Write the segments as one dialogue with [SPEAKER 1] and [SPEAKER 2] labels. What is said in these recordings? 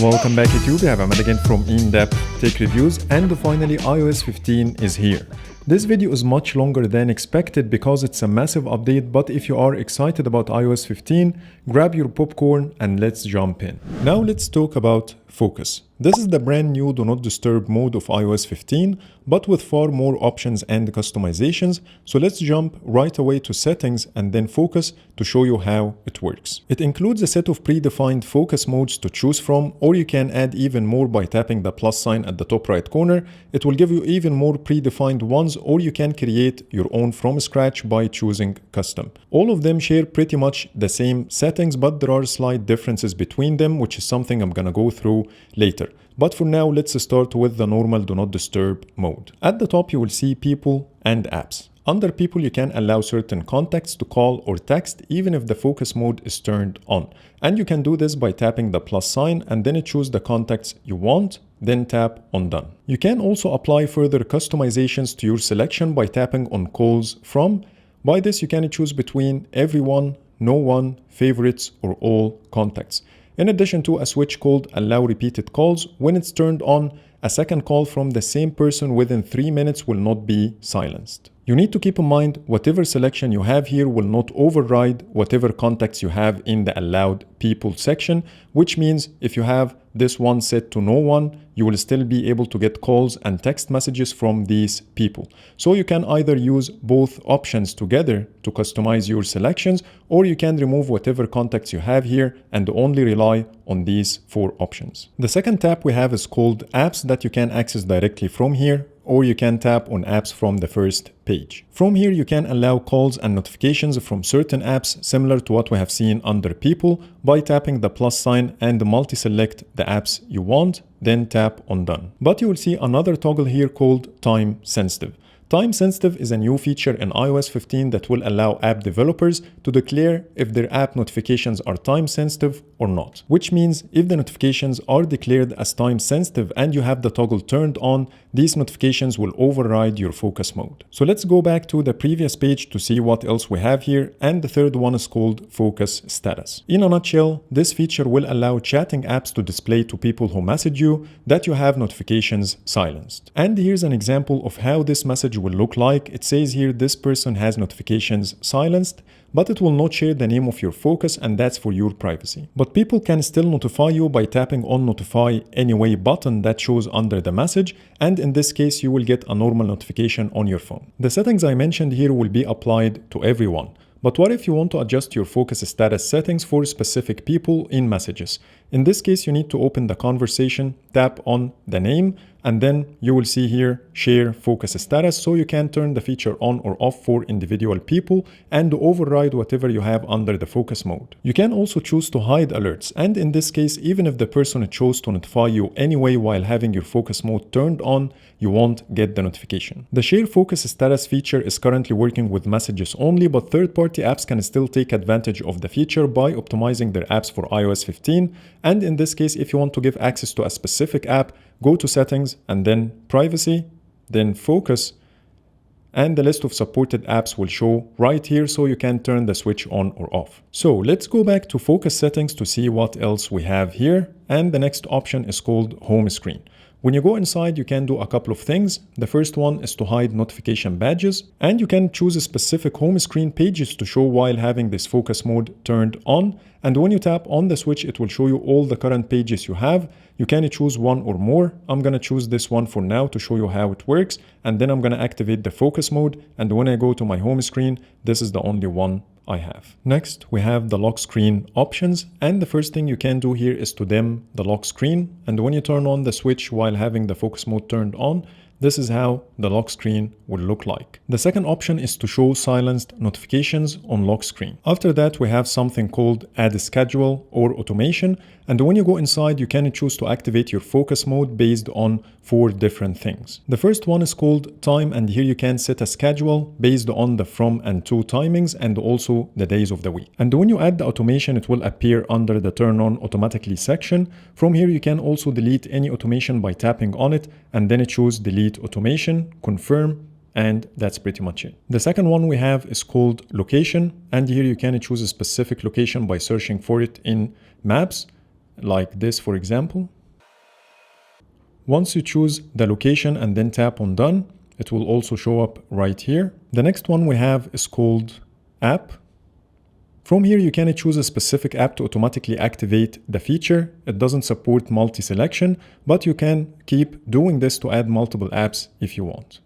[SPEAKER 1] Welcome back YouTube, I have Ahmed again from In-Depth Tech Reviews, and finally iOS 15 is here. This video is much longer than expected because it's a massive update, but if you are excited about iOS 15, grab your popcorn and let's jump in. Now let's talk about Focus. This is the brand new Do Not Disturb mode of iOS 15, but with far more options and customizations. So let's jump right away to Settings and then Focus to show you how it works. It includes a set of predefined focus modes to choose from, or you can add even more by tapping the plus sign at the top right corner. It will give you even more predefined ones, or you can create your own from scratch by choosing Custom. All of them share pretty much the same settings, but there are slight differences between them, which is something I'm gonna go through later. But for now, let's start with the normal Do Not Disturb mode. At the top, you will see People and Apps. Under People, you can allow certain contacts to call or text even if the focus mode is turned on. And you can do this by tapping the plus sign and then choose the contacts you want, then tap on Done. You can also apply further customizations to your selection by tapping on Calls From. By this, you can choose between Everyone, No One, Favorites, or All contacts. In addition to a switch called Allow Repeated Calls, when it's turned on, a second call from the same person within 3 minutes will not be silenced. You need to keep in mind whatever selection you have here will not override whatever contacts you have in the Allowed People section, which means if you have this one set to no one, you will still be able to get calls and text messages from these people. So you can either use both options together to customize your selections, or you can remove whatever contacts you have here and only rely on these 4 options. The second tab we have is called Apps that you can access directly from here, or you can tap on apps from the first page. From here, you can allow calls and notifications from certain apps similar to what we have seen under People by tapping the plus sign and multi-select the apps you want, then tap on Done. But you will see another toggle here called Time Sensitive. Time Sensitive is a new feature in iOS 15 that will allow app developers to declare if their app notifications are time sensitive or not. Which means if the notifications are declared as time sensitive and you have the toggle turned on, these notifications will override your focus mode. So let's go back to the previous page to see what else we have here, and the third one is called Focus Status. In a nutshell, this feature will allow chatting apps to display to people who message you that you have notifications silenced. And here's an example of how this message will look like. It says here this person has notifications silenced, but it will not share the name of your focus, and that's for your privacy. But people can still notify you by tapping on Notify Anyway button that shows under the message, and in this case you will get a normal notification on your phone. The settings I mentioned here will be applied to everyone. But what if you want to adjust your focus status settings for specific people in messages? In this case, you need to open the conversation, tap on the name, and then you will see here Share Focus Status, so you can turn the feature on or off for individual people and override whatever you have under the focus mode. You can also choose to hide alerts, and in this case, even if the person chose to notify you anyway while having your focus mode turned on, you won't get the notification. The Share Focus Status feature is currently working with messages only, but third-party apps can still take advantage of the feature by optimizing their apps for iOS 15. And in this case, if you want to give access to a specific app, go to Settings and then Privacy, then Focus, and the list of supported apps will show right here, so you can turn the switch on or off. So let's go back to Focus Settings to see what else we have here. And the next option is called Home Screen. When you go inside, you can do a couple of things. The first one is to hide notification badges, and you can choose specific home screen pages to show while having this focus mode turned on. And when you tap on the switch, it will show you all the current pages you have. You can choose one or more. I'm gonna choose this one for now to show you how it works, and then I'm gonna activate the focus mode. And when I go to my home screen, this is the only one I have. Next, we have the lock screen options, and the first thing you can do here is to dim the lock screen. And when you turn on the switch while having the focus mode turned on, this is how the lock screen will look like. The second option is to show silenced notifications on lock screen. After that, we have something called Add Schedule or Automation. And when you go inside, you can choose to activate your focus mode based on 4 different things. The first one is called Time, and here you can set a schedule based on the from and to timings and also the days of the week. And when you add the automation, it will appear under the Turn On Automatically section. From here, you can also delete any automation by tapping on it, and then choose Delete Automation, Confirm, and that's pretty much it. The second one we have is called Location, and here you can choose a specific location by searching for it in Maps. like this, for example. Once you choose the location and then tap on done, it will also show up right here. The next one we have is called app. From here, you can choose a specific app to automatically activate the feature. It doesn't support multi-selection, but you can keep doing this to add multiple apps if you want.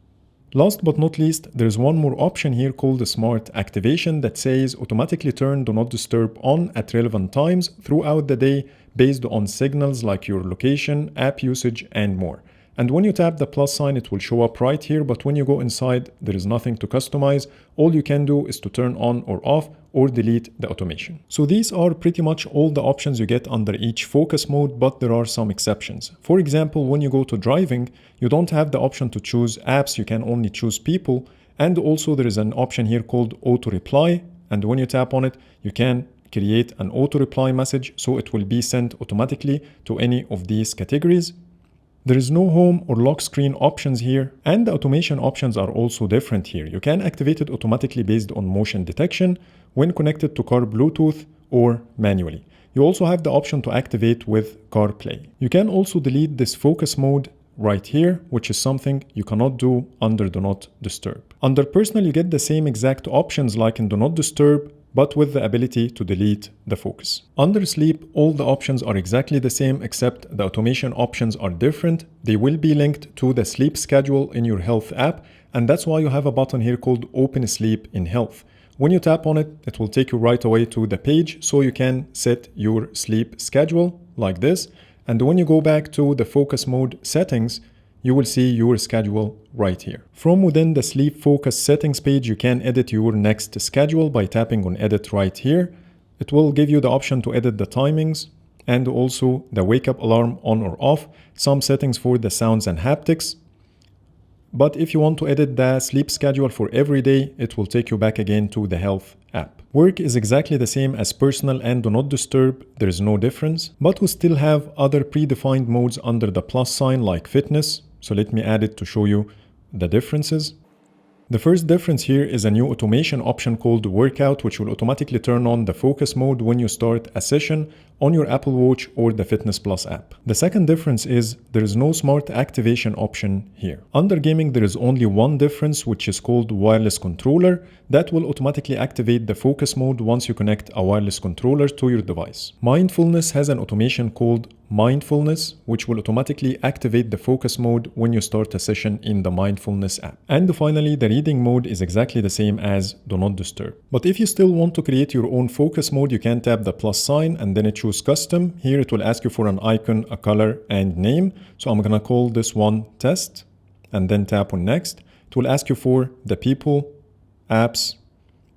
[SPEAKER 1] Last but not least, there's one more option here called the Smart Activation that says automatically turn Do Not Disturb on at relevant times throughout the day based on signals like your location, app usage, and more. And when you tap the plus sign, it will show up right here, but when you go inside, there is nothing to customize. All you can do is to turn on or off or delete the automation. So these are pretty much all the options you get under each focus mode, but there are some exceptions. For example, when you go to driving, you don't have the option to choose apps, you can only choose people. And also there is an option here called auto reply. And when you tap on it, you can create an auto reply message, so it will be sent automatically to any of these categories. There is no home or lock screen options here, and the automation options are also different here. You can activate it automatically based on motion detection when connected to car Bluetooth or manually. You also have the option to activate with CarPlay. You can also delete this focus mode right here, which is something you cannot do under Do Not Disturb. Under Personal, you get the same exact options like in Do Not Disturb, but with the ability to delete the focus. Under Sleep, all the options are exactly the same except the automation options are different. They will be linked to the sleep schedule in your Health app, and that's why you have a button here called Open Sleep in Health. When you tap on it, it will take you right away to the page so you can set your sleep schedule like this. And when you go back to the focus mode settings, you will see your schedule right here. From within the sleep focus settings page, you can edit your next schedule by tapping on edit right here. It will give you the option to edit the timings and also the wake up alarm on or off, some settings for the sounds and haptics. But if you want to edit the sleep schedule for every day, it will take you back again to the Health app. Work is exactly the same as Personal and Do Not Disturb, there is no difference, but we still have other predefined modes under the plus sign like Fitness. So let me add it to show you the differences. The first difference here is a new automation option called Workout, which will automatically turn on the focus mode when you start a session on your Apple Watch or the Fitness Plus app. The second difference is there is no smart activation option here. Under gaming, there is only one difference, which is called wireless controller that will automatically activate the focus mode once you connect a wireless controller to your device. Mindfulness has an automation called Mindfulness, which will automatically activate the focus mode when you start a session in the Mindfulness app. And finally, the reading mode is exactly the same as Do Not Disturb. But if you still want to create your own focus mode, you can tap the plus sign and then choose custom. Here it will ask you for an icon, a color, and name. So I'm gonna call this one test and then tap on next. It will ask you for the people, apps,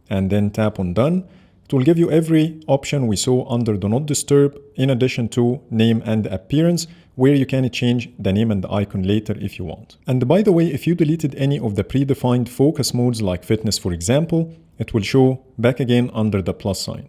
[SPEAKER 1] and then tap on done. It will give you every option we saw under Do Not Disturb, in addition to name and appearance, where you can change the name and the icon later if you want. And by the way, if you deleted any of the predefined focus modes like Fitness, for example, it will show back again under the plus sign.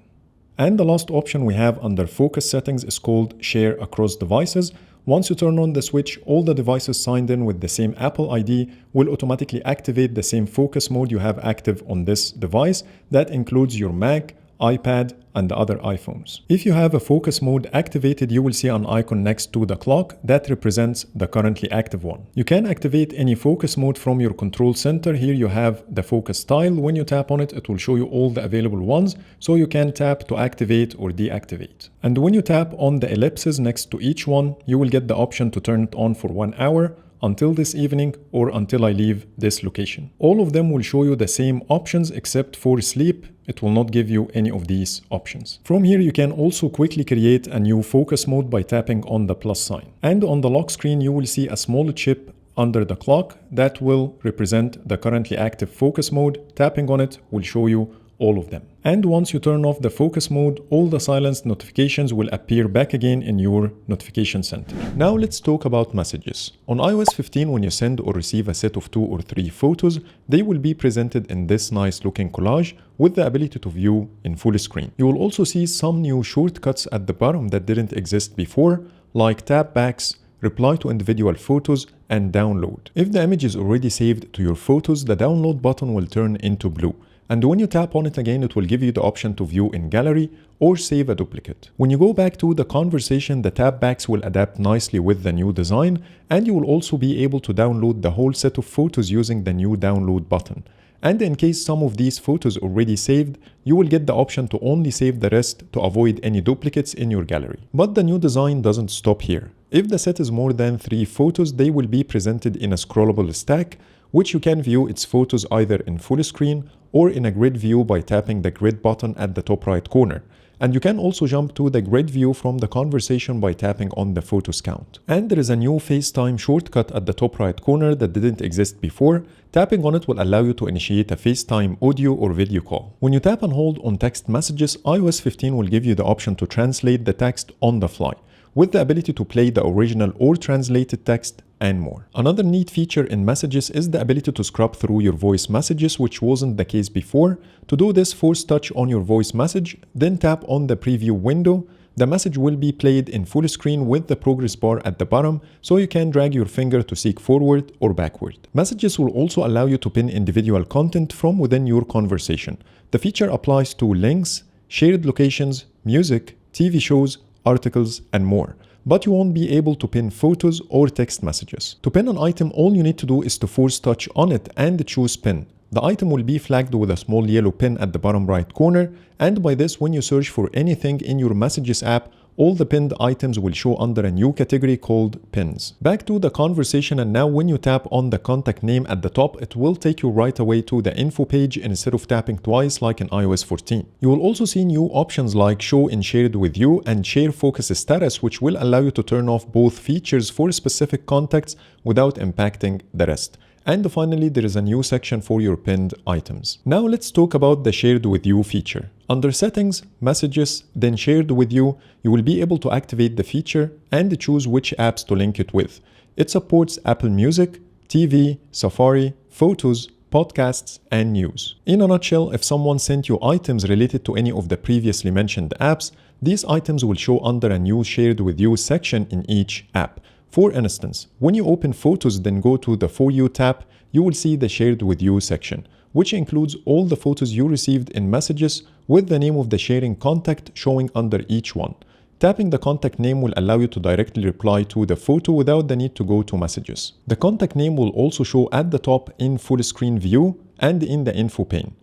[SPEAKER 1] And the last option we have under focus settings is called Share Across Devices. Once you turn on the switch, all the devices signed in with the same Apple ID will automatically activate the same focus mode you have active on this device. That includes your Mac, iPad, and the other iPhones. If you have a focus mode activated, you will see an icon next to the clock that represents the currently active one. You can activate any focus mode from your control center. Here you have the focus tile. When you tap on it, it will show you all the available ones, so you can tap to activate or deactivate. And when you tap on the ellipses next to each one, you will get the option to turn it on for 1 hour, until this evening, or until I leave this location. All of them will show you the same options except for sleep. It will not give you any of these options. From here, you can also quickly create a new focus mode by tapping on the plus sign. And on the lock screen, you will see a small chip under the clock that will represent the currently active focus mode. Tapping on it will show you all of them. And once you turn off the focus mode, all the silenced notifications will appear back again in your notification center. Now let's talk about messages. On iOS 15, when you send or receive a set of 2 or 3 photos, they will be presented in this nice looking collage with the ability to view in full screen. You will also see some new shortcuts at the bottom that didn't exist before, like tap backs, reply to individual photos, and download. If the image is already saved to your photos, the download button will turn into blue. And when you tap on it again, it will give you the option to view in gallery or save a duplicate. When you go back to the conversation, the tap backs will adapt nicely with the new design, and you will also be able to download the whole set of photos using the new download button. And in case some of these photos already saved, you will get the option to only save the rest to avoid any duplicates in your gallery. But the new design doesn't stop here. If the set is more than 3 photos, they will be presented in a scrollable stack, which you can view its photos either in full screen or in a grid view by tapping the grid button at the top right corner. And you can also jump to the grid view from the conversation by tapping on the photos count. And there is a new FaceTime shortcut at the top right corner that didn't exist before. Tapping on it will allow you to initiate a FaceTime audio or video call. When you tap and hold on text messages, iOS 15 will give you the option to translate the text on the fly, with the ability to play the original or translated text and more. Another neat feature in Messages is the ability to scrub through your voice messages, which wasn't the case before. To do this, force touch on your voice message, then tap on the preview window. The message will be played in full screen with the progress bar at the bottom, so you can drag your finger to seek forward or backward. Messages will also allow you to pin individual content from within your conversation. The feature applies to links, shared locations, music, TV shows, articles, and more. But you won't be able to pin photos or text messages. To pin an item, all you need to do is to force touch on it and choose pin. The item will be flagged with a small yellow pin at the bottom right corner, and by this, when you search for anything in your Messages app, all the pinned items will show under a new category called Pins. Back to the conversation, and now when you tap on the contact name at the top, it will take you right away to the info page instead of tapping twice like in iOS 14. You will also see new options like Show in Shared with You and Share Focus Status, which will allow you to turn off both features for specific contacts without impacting the rest. And finally, there is a new section for your pinned items. Now let's talk about the Shared with You feature. Under Settings, Messages, then Shared with You, you will be able to activate the feature and choose which apps to link it with. It supports Apple Music, TV, Safari, Photos, podcasts, and news. In a nutshell, if someone sent you items related to any of the previously mentioned apps, these items will show under a new Shared with You section in each app. For instance, when you open Photos then go to the For You tab, you will see the Shared with You section, which includes all the photos you received in Messages with the name of the sharing contact showing under each one. Tapping the contact name will allow you to directly reply to the photo without the need to go to Messages. The contact name will also show at the top in full screen view and in the info pane.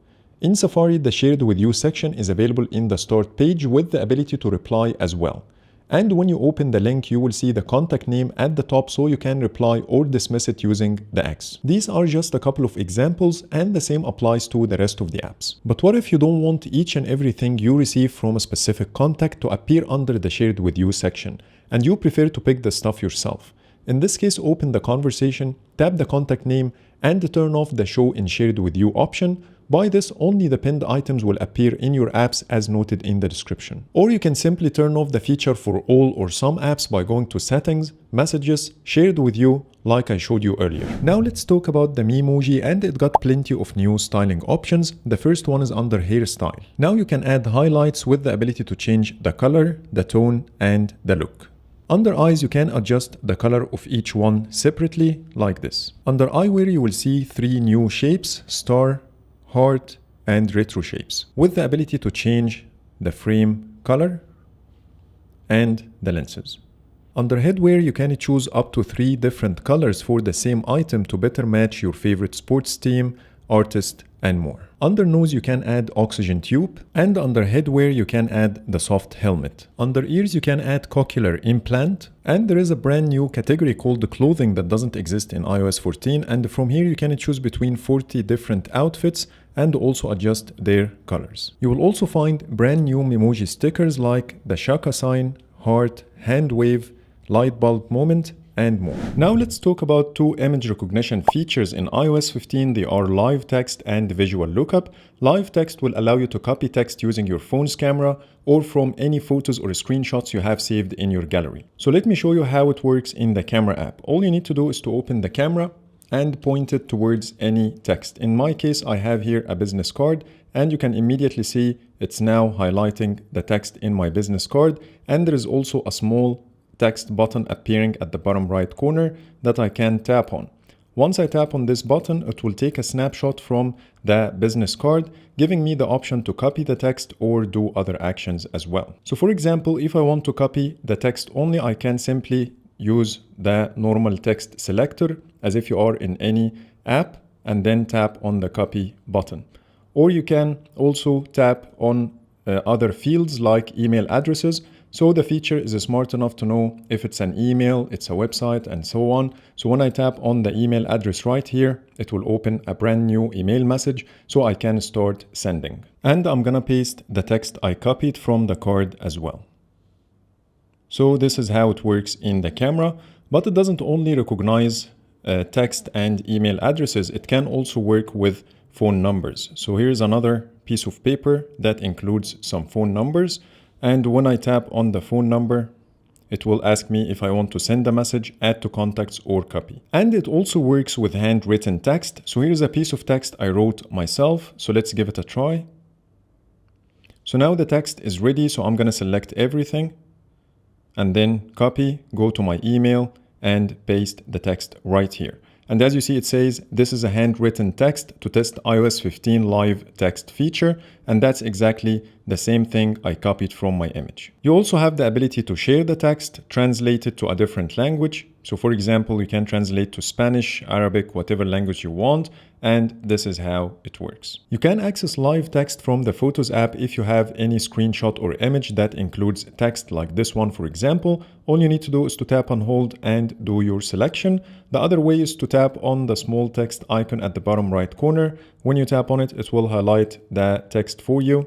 [SPEAKER 1] In Safari, the Shared with You section is available in the Start page with the ability to reply as well. And when you open the link, you will see the contact name at the top so you can reply or dismiss it using the X. These are just a couple of examples, and the same applies to the rest of the apps. But what if you don't want each and everything you receive from a specific contact to appear under the Shared with You section, and you prefer to pick the stuff yourself? In this case, open the conversation, tap the contact name, and turn off the Show in Shared with You option. By this, only the pinned items will appear in your apps as noted in the description. Or you can simply turn off the feature for all or some apps by going to Settings, Messages, Shared with You, like I showed you earlier. Now let's talk about the Memoji, and it got plenty of new styling options. The first one is under Hairstyle. Now you can add highlights with the ability to change the color, the tone, and the look. Under Eyes, you can adjust the color of each one separately, like this. Under Eyewear, you will see 3 new shapes: star, heart, and retro shapes, with the ability to change the frame color and the lenses. Under Headwear, you can choose up to 3 different colors for the same item to better match your favorite sports team, artist, and more. Under Nose, you can add oxygen tube, and under Headwear, you can add the soft helmet. Under Ears, you can add cochlear implant, and there is a brand new category called clothing that doesn't exist in iOS 14, and from here you can choose between 40 different outfits and also adjust their colors. You will also find brand new Memoji stickers like the Shaka sign, heart, hand wave, light bulb moment, and more. Now let's talk about 2 image recognition features in iOS 15. They are Live Text and Visual Lookup. Live Text will allow you to copy text using your phone's camera or from any photos or screenshots you have saved in your gallery. So let me show you how it works in the camera app. All you need to do is to open the camera and point it towards any text. In my case, I have here a business card, and you can immediately see it's now highlighting the text in my business card, and there is also a small text button appearing at the bottom right corner that I can tap on. Once I tap on this button, it will take a snapshot from the business card, giving me the option to copy the text or do other actions as well. So for example, if I want to copy the text only, I can simply use the normal text selector as if you are in any app and then tap on the copy button. Or you can also tap on other fields like email addresses. So the feature is smart enough to know if it's an email, it's a website, and so on. So when I tap on the email address right here, it will open a brand new email message so I can start sending. And I'm gonna paste the text I copied from the card as well. So this is how it works in the camera, but it doesn't only recognize text and email addresses, it can also work with phone numbers. So here's another piece of paper that includes some phone numbers. And when I tap on the phone number, it will ask me if I want to send a message, add to contacts, or copy. And it also works with handwritten text. So here's a piece of text I wrote myself. So let's give it a try. So now the text is ready. So I'm going to select everything and then copy, go to my email and paste the text right here. And as you see, it says this is a handwritten text to test iOS 15 live text feature. And that's exactly the same thing I copied from my image. You also have the ability to share the text, translate it to a different language. So for example, you can translate to Spanish, Arabic, whatever language you want. And this is how it works. You can access live text from the Photos app if you have any screenshot or image that includes text like this one, for example. All you need to do is to tap and hold and do your selection. The other way is to tap on the small text icon at the bottom right corner. When you tap on it, it will highlight the text for you,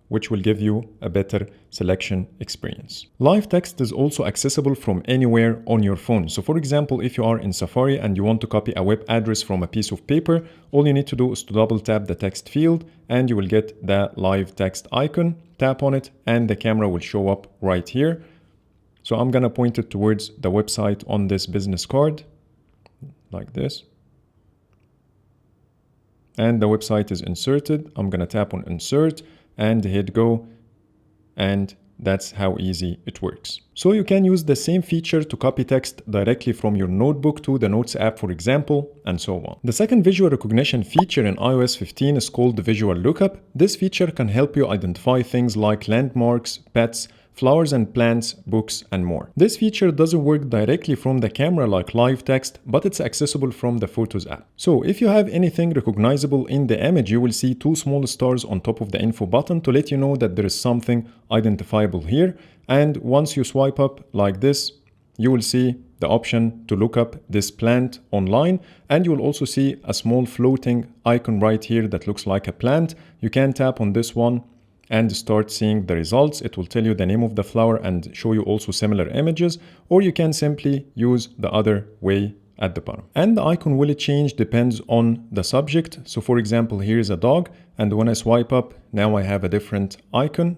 [SPEAKER 1] which will give you a better selection experience. Live text is also accessible from anywhere on your phone. So for example, if you are in Safari and you want to copy a web address from a piece of paper, all you need to do is to double tap the text field and you will get the live text icon. Tap on it and the camera will show up right here. So I'm gonna point it towards the website on this business card, like this. And the website is inserted. I'm gonna tap on insert and hit go, and that's how easy it works. So you can use the same feature to copy text directly from your notebook to the Notes app, for example, and so on. The second visual recognition feature in iOS 15 is called the Visual Lookup. This feature can help you identify things like landmarks, pets, flowers and plants, books, and more. This feature doesn't work directly from the camera like live text, but it's accessible from the Photos app. So if you have anything recognizable in the image, you will see two small stars on top of the info button to let you know that there is something identifiable here. And once you swipe up like this, you will see the option to look up this plant online, and you will also see a small floating icon right here that looks like a plant. You can tap on this one and start seeing the results. It will tell you the name of the flower and show you also similar images, or you can simply use the other way at the bottom. And the icon will change depends on the subject. So for example, here's a dog, and when I swipe up, now I have a different icon,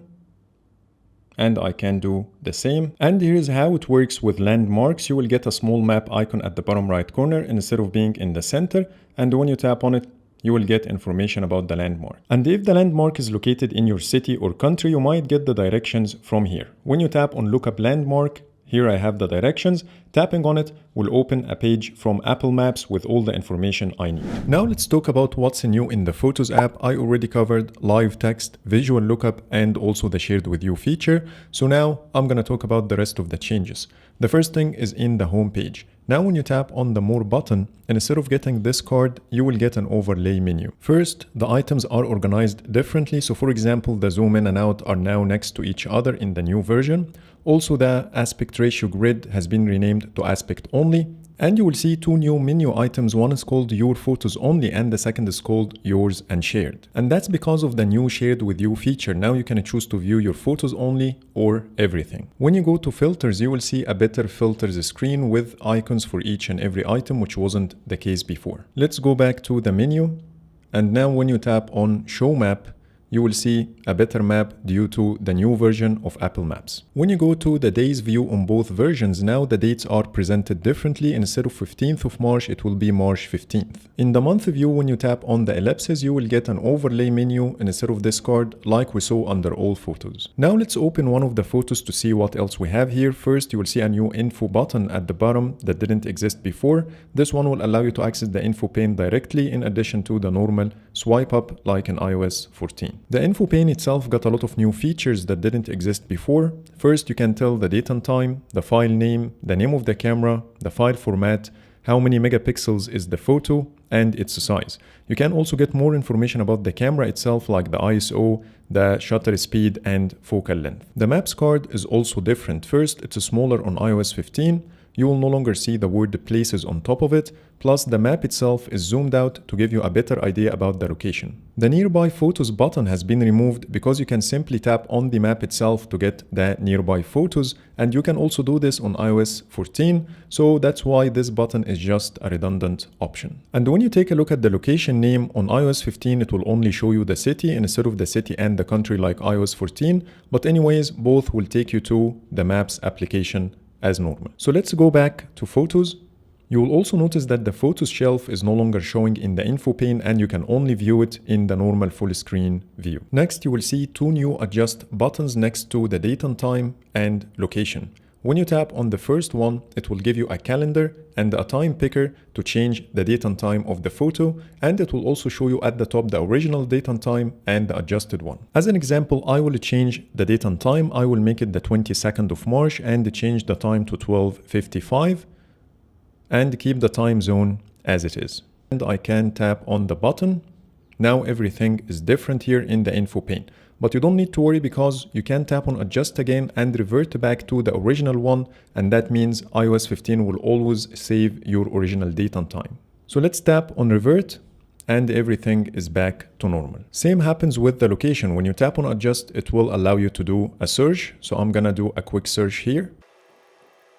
[SPEAKER 1] and I can do the same. And here's how it works with landmarks. You will get a small map icon at the bottom right corner instead of being in the center, and when you tap on it, you will get information about the landmark. And if the landmark is located in your city or country, you might get the directions from here. When you tap on Lookup Landmark, here I have the directions. Tapping on it will open a page from Apple Maps with all the information I need. Now let's talk about what's new in the Photos app. I already covered live text, visual lookup, and also the shared with you feature. So now I'm gonna talk about the rest of the changes. The first thing is in the home page. Now when you tap on the More button, instead of getting this card, you will get an overlay menu. First, the items are organized differently. So for example, the zoom in and out are now next to each other in the new version. Also, the aspect ratio grid has been renamed to aspect only. And you will see two new menu items. One is called Your Photos Only and the second is called Yours and Shared. And that's because of the new Shared with You feature. Now you can choose to view your photos only or everything. When you go to filters, you will see a better filters screen with icons for each and every item, which wasn't the case before. Let's go back to the menu. And now when you tap on Show Map, you will see a better map due to the new version of Apple Maps. When you go to the days view on both versions, now the dates are presented differently. Instead of 15th of March, it will be March 15th. In the month view, when you tap on the ellipses, you will get an overlay menu instead of this card like we saw under all photos. Now let's open one of the photos to see what else we have here. First, you will see a new info button at the bottom that didn't exist before. This one will allow you to access the info pane directly in addition to the normal swipe up like in iOS 14. The info pane itself got a lot of new features that didn't exist before. First, you can tell the date and time, the file name, the name of the camera, the file format, how many megapixels is the photo, and its size. You can also get more information about the camera itself like the ISO, the shutter speed, and focal length. The Maps card is also different. First, it's smaller on iOS 15. You will no longer see the word places on top of it, plus the map itself is zoomed out to give you a better idea about the location. The nearby photos button has been removed because you can simply tap on the map itself to get the nearby photos, and you can also do this on iOS 14, so that's why this button is just a redundant option. And when you take a look at the location name on iOS 15, it will only show you the city instead of the city and the country like iOS 14, but anyways, both will take you to the Maps application as normal. So let's go back to Photos. You will also notice that the Photos shelf is no longer showing in the info pane and you can only view it in the normal full screen view. Next, you will see two new adjust buttons next to the date and time and location. When you tap on the first one, it will give you a calendar and a time picker to change the date and time of the photo, and it will also show you at the top the original date and time and the adjusted one. As an example, I will change the date and time. I will make it the 22nd of March and change the time to 12:55 and keep the time zone as it is. And I can tap on the button. Now everything is different here in the info pane. But you don't need to worry because you can tap on adjust again and revert back to the original one, and that means iOS 15 will always save your original date and time. So let's tap on revert and everything is back to normal. Same happens with the location. When you tap on adjust, it will allow you to do a search. So I'm gonna do a quick search here.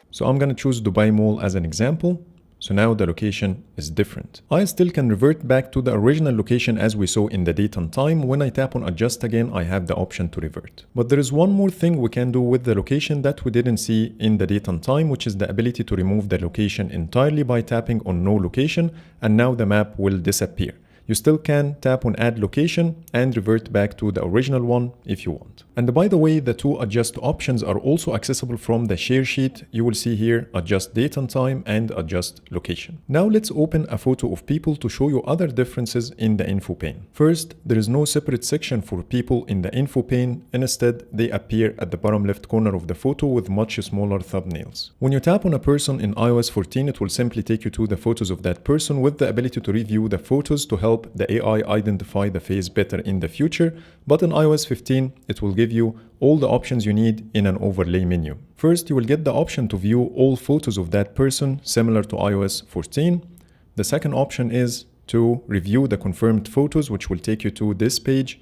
[SPEAKER 1] So I'm gonna choose Dubai Mall as an example. So now the location is different. I still can revert back to the original location as we saw in the date and time. When I tap on adjust again, I have the option to revert. But there is one more thing we can do with the location that we didn't see in the date and time, which is the ability to remove the location entirely by tapping on no location, and now the map will disappear. You still can tap on add location and revert back to the original one if you want. And by the way, the two adjust options are also accessible from the share sheet. You will see here adjust date and time and adjust location. Now let's open a photo of people to show you other differences in the info pane. First, there is no separate section for people in the info pane. Instead, they appear at the bottom left corner of the photo with much smaller thumbnails. When you tap on a person in iOS 14, it will simply take you to the photos of that person with the ability to review the photos to help the AI identify the face better in the future. But in iOS 15, it will give you all the options you need in an overlay menu. First, you will get the option to view all photos of that person, similar to iOS 14. The second option is to review the confirmed photos, which will take you to this page.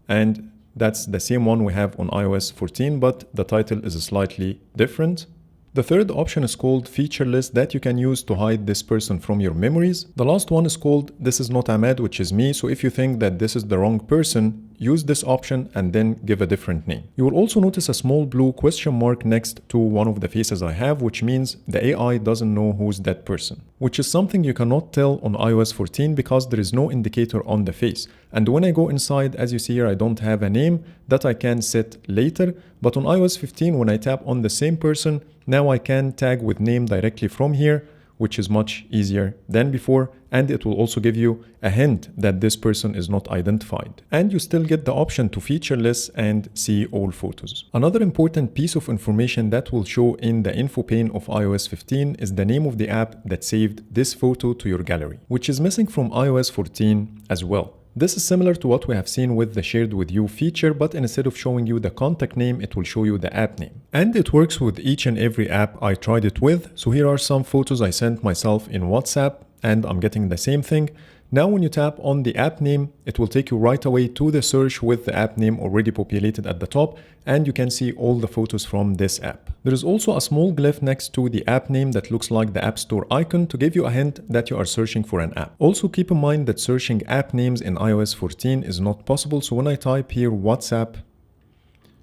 [SPEAKER 1] And that's the same one we have on iOS 14, but the title is slightly different. The third option is called feature list that you can use to hide this person from your memories. The last one is called this is not Ahmed, which is me. So if you think that this is the wrong person, use this option and then give a different name. You will also notice a small blue question mark next to one of the faces I have, which means the AI doesn't know who's that person, which is something you cannot tell on iOS 14 because there is no indicator on the face. And when I go inside, as you see here, I don't have a name that I can set later. But on iOS 15, when I tap on the same person, now I can tag with name directly from here, which is much easier than before, and it will also give you a hint that this person is not identified. And you still get the option to feature list and see all photos. Another important piece of information that will show in the info pane of iOS 15 is the name of the app that saved this photo to your gallery, which is missing from iOS 14 as well. This is similar to what we have seen with the shared with you feature, but instead of showing you the contact name, it will show you the app name. And it works with each and every app I tried it with. So here are some photos I sent myself in WhatsApp, and I'm getting the same thing. Now when you tap on the app name, it will take you right away to the search with the app name already populated at the top, and you can see all the photos from this app. There is also a small glyph next to the app name that looks like the App Store icon to give you a hint that you are searching for an app. Also keep in mind that searching app names in iOS 14 is not possible, so when I type here WhatsApp,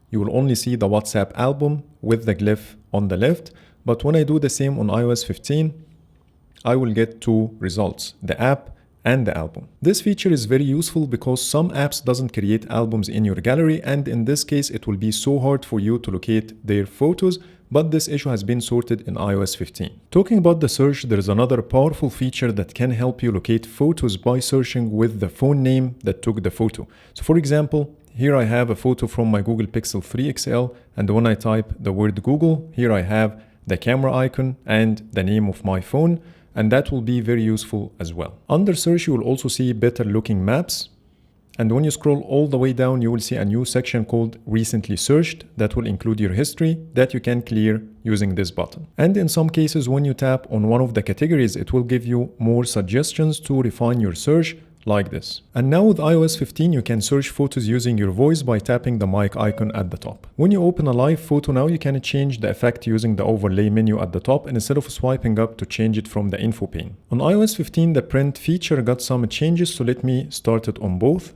[SPEAKER 1] you will only see the WhatsApp album with the glyph on the left, but when I do the same on iOS 15, I will get two results, the app and the album. This feature is very useful because some apps doesn't create albums in your gallery, and in this case it will be so hard for you to locate their photos, but this issue has been sorted in iOS 15. Talking about the search, there is another powerful feature that can help you locate photos by searching with the phone name that took the photo. So for example, here I have a photo from my Google Pixel 3 XL, and when I type the word Google, here I have the camera icon and the name of my phone, and that will be very useful as well. Under search, you will also see better looking maps. And when you scroll all the way down, you will see a new section called recently searched that will include your history that you can clear using this button. And in some cases, when you tap on one of the categories, it will give you more suggestions to refine your search like this. And now with iOS 15, you can search photos using your voice by tapping the mic icon at the top. When you open a live photo now, you can change the effect using the overlay menu at the top, and instead of swiping up to change it from the info pane. On iOS 15, the print feature got some changes, so let me start it on both.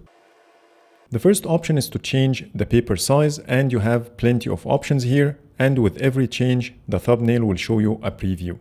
[SPEAKER 1] The first option is to change the paper size, and you have plenty of options here, and with every change, the thumbnail will show you a preview.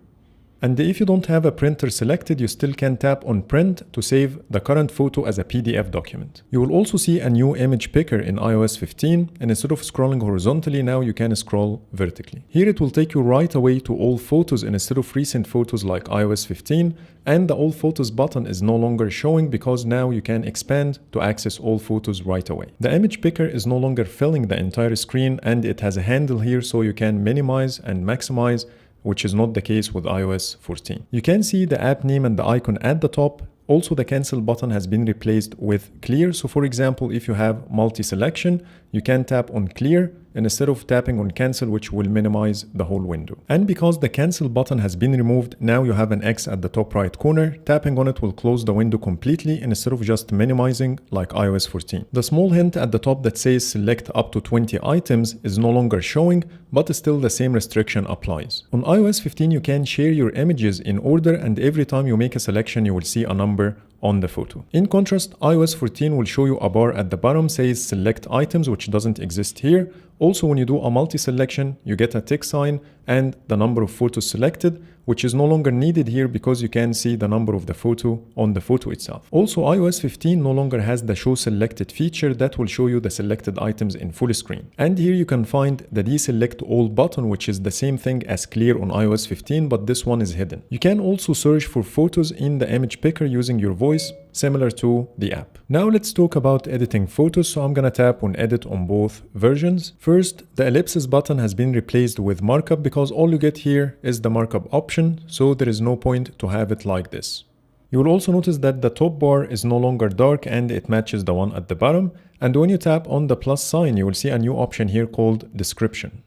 [SPEAKER 1] And if you don't have a printer selected, you still can tap on print to save the current photo as a PDF document. You will also see a new image picker in iOS 15, and instead of scrolling horizontally, now you can scroll vertically. Here it will take you right away to all photos instead of recent photos like iOS 15, and the all photos button is no longer showing because now you can expand to access all photos right away. The image picker is no longer filling the entire screen, and it has a handle here so you can minimize and maximize, which is not the case with iOS 14. You can see the app name and the icon at the top. Also, the cancel button has been replaced with clear. So for example, if you have multi-selection, you can tap on clear instead of tapping on cancel, which will minimize the whole window. And because the cancel button has been removed, now you have an X at the top right corner. Tapping on it will close the window completely instead of just minimizing like iOS 14. The small hint at the top that says select up to 20 items is no longer showing, but still the same restriction applies. On iOS 15, you can share your images in order, and every time you make a selection, you will see a number on the photo. In contrast, iOS 14 will show you a bar at the bottom says select items, which doesn't exist here. Also, when you do a multi-selection, you get a tick sign and the number of photos selected, which is no longer needed here because you can see the number of the photo on the photo itself. Also, iOS 15 no longer has the show selected feature that will show you the selected items in full screen. And here you can find the deselect all button, which is the same thing as clear on iOS 15, but this one is hidden. You can also search for photos in the image picker using your voice, similar to the app. Now let's talk about editing photos. So I'm gonna tap on edit on both versions. First, the ellipsis button has been replaced with markup because all you get here is the markup option, so there is no point to have it like this. You will also notice that the top bar is no longer dark and it matches the one at the bottom. And when you tap on the plus sign, you will see a new option here called description.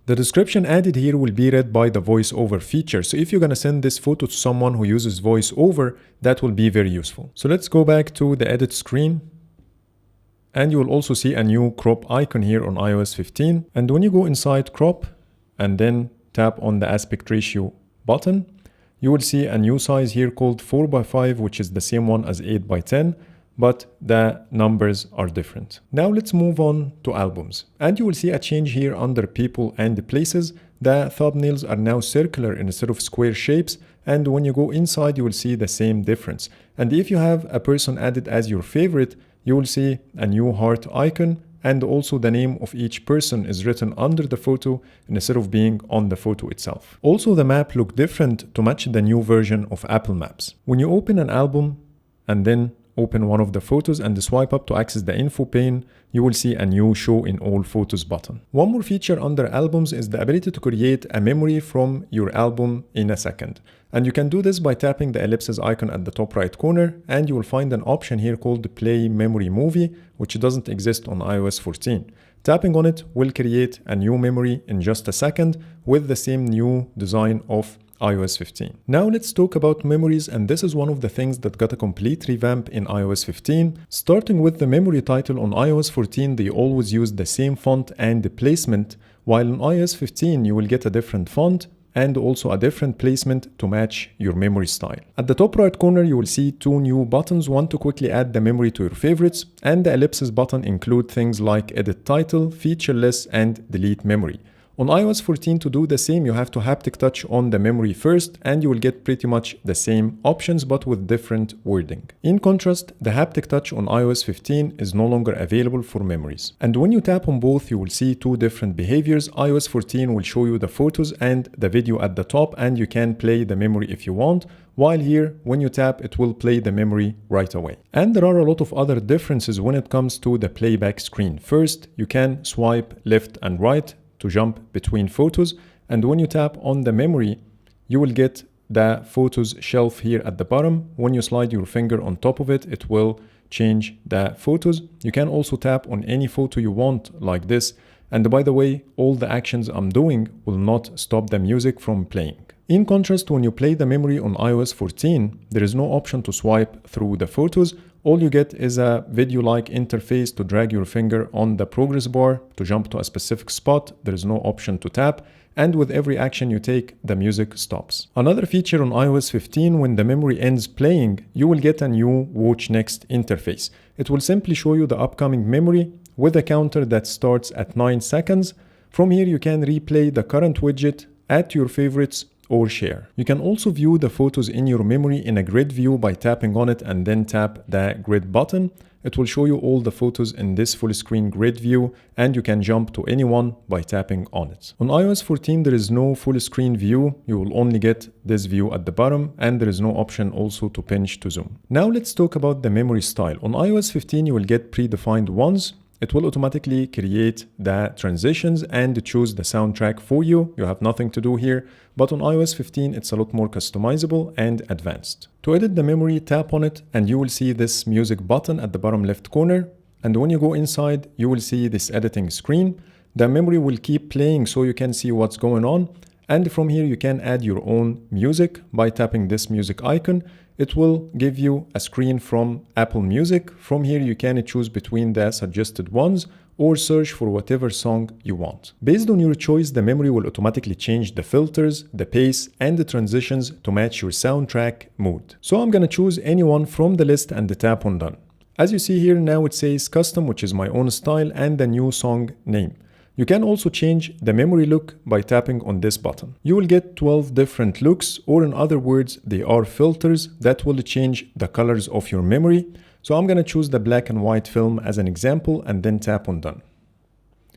[SPEAKER 1] The description added here will be read by the voiceover feature. So if you're going to send this photo to someone who uses voiceover, that will be very useful. So let's go back to the edit screen. And you will also see a new crop icon here on iOS 15. And when you go inside crop and then tap on the aspect ratio button, you will see a new size here called 4:5, which is the same one as 8:10. But the numbers are different. Now let's move on to albums. And you will see a change here under people and places. The thumbnails are now circular instead of square shapes. And when you go inside, you will see the same difference. And if you have a person added as your favorite, you will see a new heart icon. And also the name of each person is written under the photo instead of being on the photo itself. Also, the map look different to match the new version of Apple Maps. When you open an album and then open one of the photos and swipe up to access the info pane, you will see a new show in all photos button. One more feature under albums is the ability to create a memory from your album in a second. And you can do this by tapping the ellipsis icon at the top right corner, and you will find an option here called Play Memory Movie, which doesn't exist on iOS 14. Tapping on it will create a new memory in just a second with the same new design of iOS 15. Now let's talk about memories, and this is one of the things that got a complete revamp in iOS 15. Starting with the memory title on iOS 14, they always use the same font and placement, while on iOS 15 you will get a different font and also a different placement to match your memory style. At the top right corner you will see two new buttons, one to quickly add the memory to your favorites, and the ellipsis button include things like edit title, feature list, and delete memory. On iOS 14 to do the same, you have to haptic touch on the memory first and you will get pretty much the same options but with different wording. In contrast, the haptic touch on iOS 15 is no longer available for memories. And when you tap on both, you will see two different behaviors. iOS 14 will show you the photos and the video at the top and you can play the memory if you want, while here, when you tap, it will play the memory right away. And there are a lot of other differences when it comes to the playback screen. First, you can swipe left and right to jump between photos, and when you tap on the memory you will get the photos shelf here at the bottom. When you slide your finger on top of it, it will change the photos. You can also tap on any photo you want like this, and by the way, all the actions I'm doing will not stop the music from playing. In contrast, when you play the memory on iOS 14, there is no option to swipe through the photos. All you get is a video-like interface to drag your finger on the progress bar to jump to a specific spot. There is no option to tap, and with every action you take, the music stops. Another feature on iOS 15, when the memory ends playing, you will get a new Watch Next interface. It will simply show you the upcoming memory with a counter that starts at 9 seconds. From here you can replay the current widget, add to your favorites, or share. You can also view the photos in your memory in a grid view by tapping on it and then tap the grid button. It will show you all the photos in this full screen grid view, and you can jump to any one by tapping on it. On iOS 14 there is no full screen view. You will only get this view at the bottom, and there is no option also to pinch to zoom. Now let's talk about the memory style. On iOS 15 you will get predefined ones. It will automatically create the transitions and choose the soundtrack for you. You have nothing to do here, but on iOS 15 it's a lot more customizable and advanced. To edit the memory, tap on it and you will see this music button at the bottom left corner, and when you go inside you will see this editing screen. The memory will keep playing so you can see what's going on, and from here you can add your own music by tapping this music icon. It will give you a screen from Apple Music. From here you can choose between the suggested ones or search for whatever song you want. Based on your choice, the memory will automatically change the filters, the pace, and the transitions to match your soundtrack mood. So I'm gonna choose any one from the list and tap on done. As you see here now it says custom, which is my own style, and the new song name. You can also change the memory look by tapping on this button. You will get 12 different looks, or in other words, they are filters that will change the colors of your memory. So I'm gonna choose the black and white film as an example and then tap on done.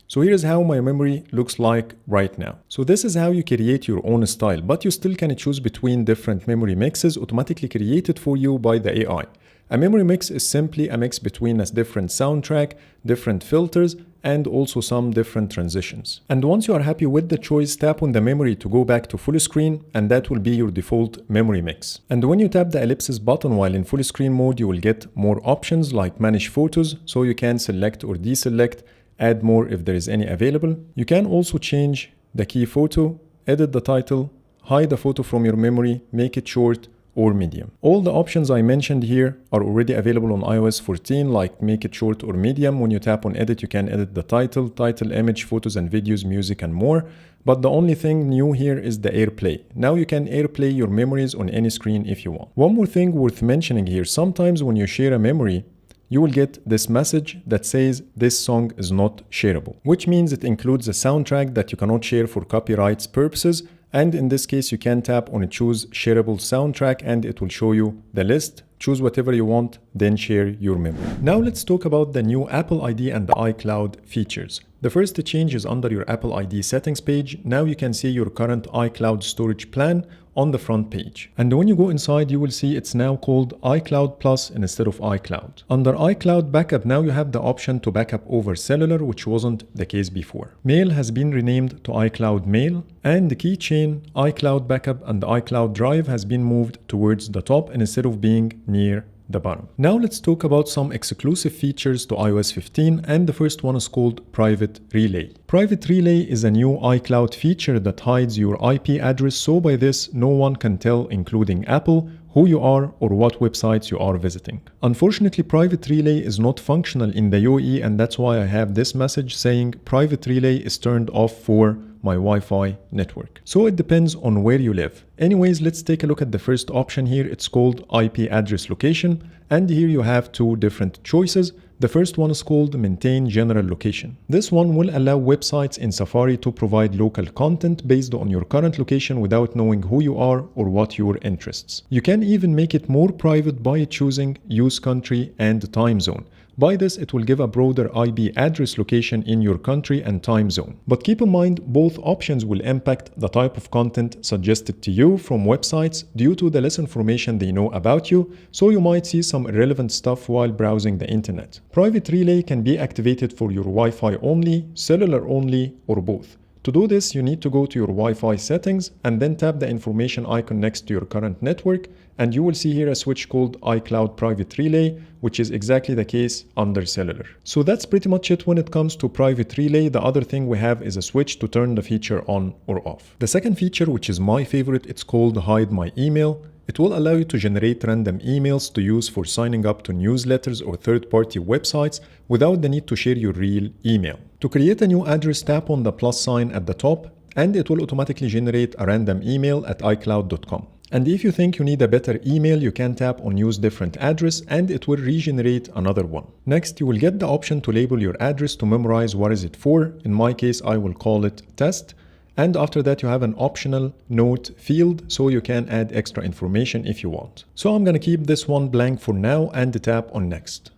[SPEAKER 1] So here's how my memory looks like right now. So this is how you create your own style, but you still can choose between different memory mixes automatically created for you by the AI. A memory mix is simply a mix between a different soundtrack, different filters, and also some different transitions. And once you are happy with the choice, tap on the memory to go back to full screen, and that will be your default memory mix. And when you tap the ellipsis button while in full screen mode, you will get more options like manage photos, so you can select or deselect, add more if there is any available. You can also change the key photo, edit the title, hide the photo from your memory, make it short, or medium. All the options I mentioned here are already available on iOS 14, like make it short or medium. When you tap on edit, you can edit the title, image, photos and videos, music and more. But the only thing new here is the AirPlay. Now you can AirPlay your memories on any screen if you want. One more thing worth mentioning here, sometimes when you share a memory, you will get this message that says this song is not shareable, which means it includes a soundtrack that you cannot share for copyright purposes. And in this case, you can tap on choose shareable soundtrack and it will show you the list. Choose whatever you want, then share your memory. Now let's talk about the new Apple ID and the iCloud features. The first change is under your Apple ID settings page. Now you can see your current iCloud storage plan on the front page. And when you go inside, you will see it's now called iCloud Plus instead of iCloud. Under iCloud Backup, now you have the option to backup over cellular, which wasn't the case before. Mail has been renamed to iCloud Mail, and the keychain, iCloud Backup and the iCloud Drive has been moved towards the top instead of being near the bottom. Now let's talk about some exclusive features to iOS 15, and the first one is called Private Relay. Private Relay is a new iCloud feature that hides your IP address, so by this no one can tell, including Apple, who you are or what websites you are visiting. Unfortunately, Private Relay is not functional in the UE, and that's why I have this message saying Private Relay is turned off for my Wi-Fi network. So it depends on where you live. Anyways, let's take a look at the first option here. It's called IP address location, and here you have two different choices. The first one is called Maintain General Location. This one will allow websites in Safari to provide local content based on your current location without knowing who you are or what your interests. You can even make it more private by choosing Use Country and Time Zone. By this, it will give a broader IP address location in your country and time zone. But keep in mind, both options will impact the type of content suggested to you from websites due to the less information they know about you, so you might see some irrelevant stuff while browsing the internet. Private Relay can be activated for your Wi-Fi only, cellular only, or both. To do this, you need to go to your Wi-Fi settings and then tap the information icon next to your current network, and you will see here a switch called iCloud Private Relay, which is exactly the case under cellular. So that's pretty much it when it comes to Private Relay. The other thing we have is a switch to turn the feature on or off. The second feature, which is my favorite, it's called Hide My Email. It will allow you to generate random emails to use for signing up to newsletters or third-party websites without the need to share your real email. To create a new address, tap on the plus sign at the top, and it will automatically generate a random email at iCloud.com. And if you think you need a better email, you can tap on Use Different Address and it will regenerate another one. Next, you will get the option to label your address to memorize what is it for. In my case, I will call it test. And after that, you have an optional note field, so you can add extra information if you want. So I'm gonna keep this one blank for now and tap on next.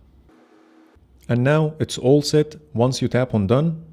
[SPEAKER 1] And now it's all set. Once you tap on done,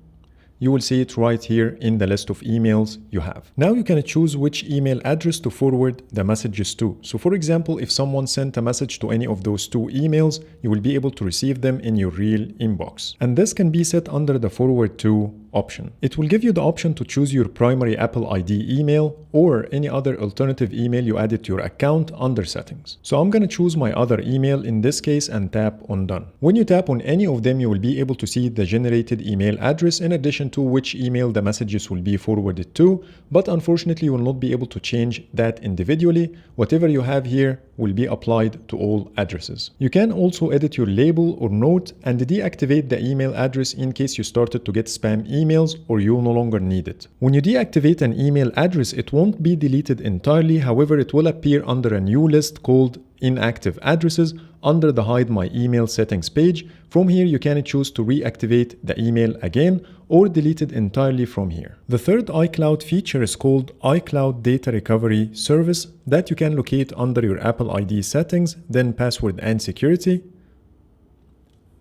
[SPEAKER 1] you will see it right here in the list of emails you have. Now you can choose which email address to forward the messages to. So for example, if someone sent a message to any of those two emails, you will be able to receive them in your real inbox. And this can be set under the forward to option. It will give you the option to choose your primary Apple ID email or any other alternative email you added to your account under settings. So I'm going to choose my other email in this case and tap on done. When you tap on any of them, you will be able to see the generated email address in addition to which email the messages will be forwarded to, but unfortunately you will not be able to change that individually. Whatever you have here will be applied to all addresses. You can also edit your label or note and deactivate the email address in case you started to get spam emails or you no longer need it. When you deactivate an email address, it won't be deleted entirely. However, it will appear under a new list called Inactive Addresses under the Hide My Email settings page. From here, you can choose to reactivate the email again or delete it entirely from here. The third iCloud feature is called iCloud Data Recovery Service that you can locate under your Apple ID settings, then password and security,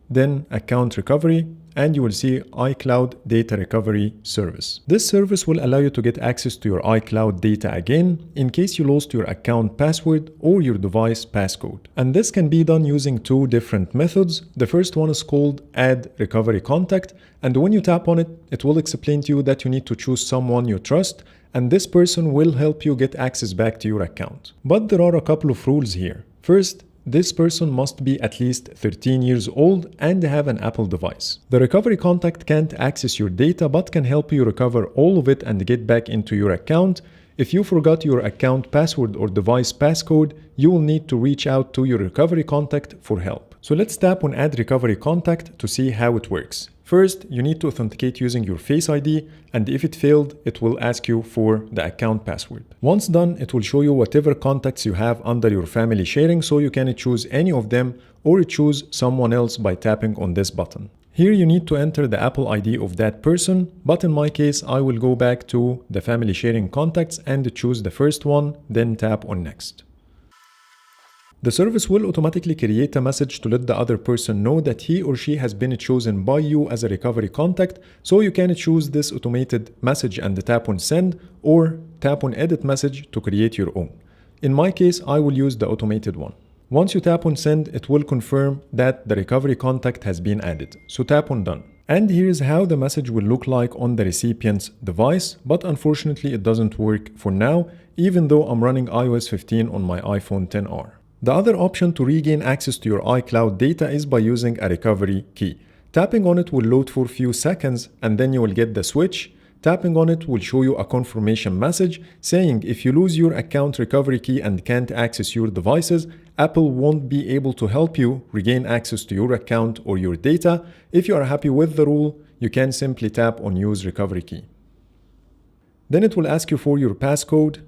[SPEAKER 1] then account recovery, and you will see iCloud Data Recovery Service. This service will allow you to get access to your iCloud data again in case you lost your account password or your device passcode. And this can be done using two different methods. The first one is called Add Recovery Contact, and when you tap on it, it will explain to you that you need to choose someone you trust, and this person will help you get access back to your account. But there are a couple of rules here. First, this person must be at least 13 years old and have an Apple device. The recovery contact can't access your data but can help you recover all of it and get back into your account. If you forgot your account password or device passcode, you will need to reach out to your recovery contact for help. So let's tap on Add Recovery Contact to see how it works. First, you need to authenticate using your Face ID, and if it failed, it will ask you for the account password. Once done, it will show you whatever contacts you have under your family sharing, so you can choose any of them or choose someone else by tapping on this button. Here you need to enter the Apple ID of that person, but in my case, I will go back to the family sharing contacts and choose the first one, then tap on Next. The service will automatically create a message to let the other person know that he or she has been chosen by you as a recovery contact, so you can choose this automated message and tap on Send or tap on Edit Message to create your own. In my case, I will use the automated one. Once you tap on Send, it will confirm that the recovery contact has been added, so tap on Done. And here's how the message will look like on the recipient's device, but unfortunately it doesn't work for now, even though I'm running iOS 15 on my iPhone XR. The other option to regain access to your iCloud data is by using a recovery key. Tapping on it will load for a few seconds and then you will get the switch. Tapping on it will show you a confirmation message saying if you lose your account recovery key and can't access your devices, Apple won't be able to help you regain access to your account or your data. If you are happy with the rule, you can simply tap on Use Recovery Key. Then it will ask you for your passcode.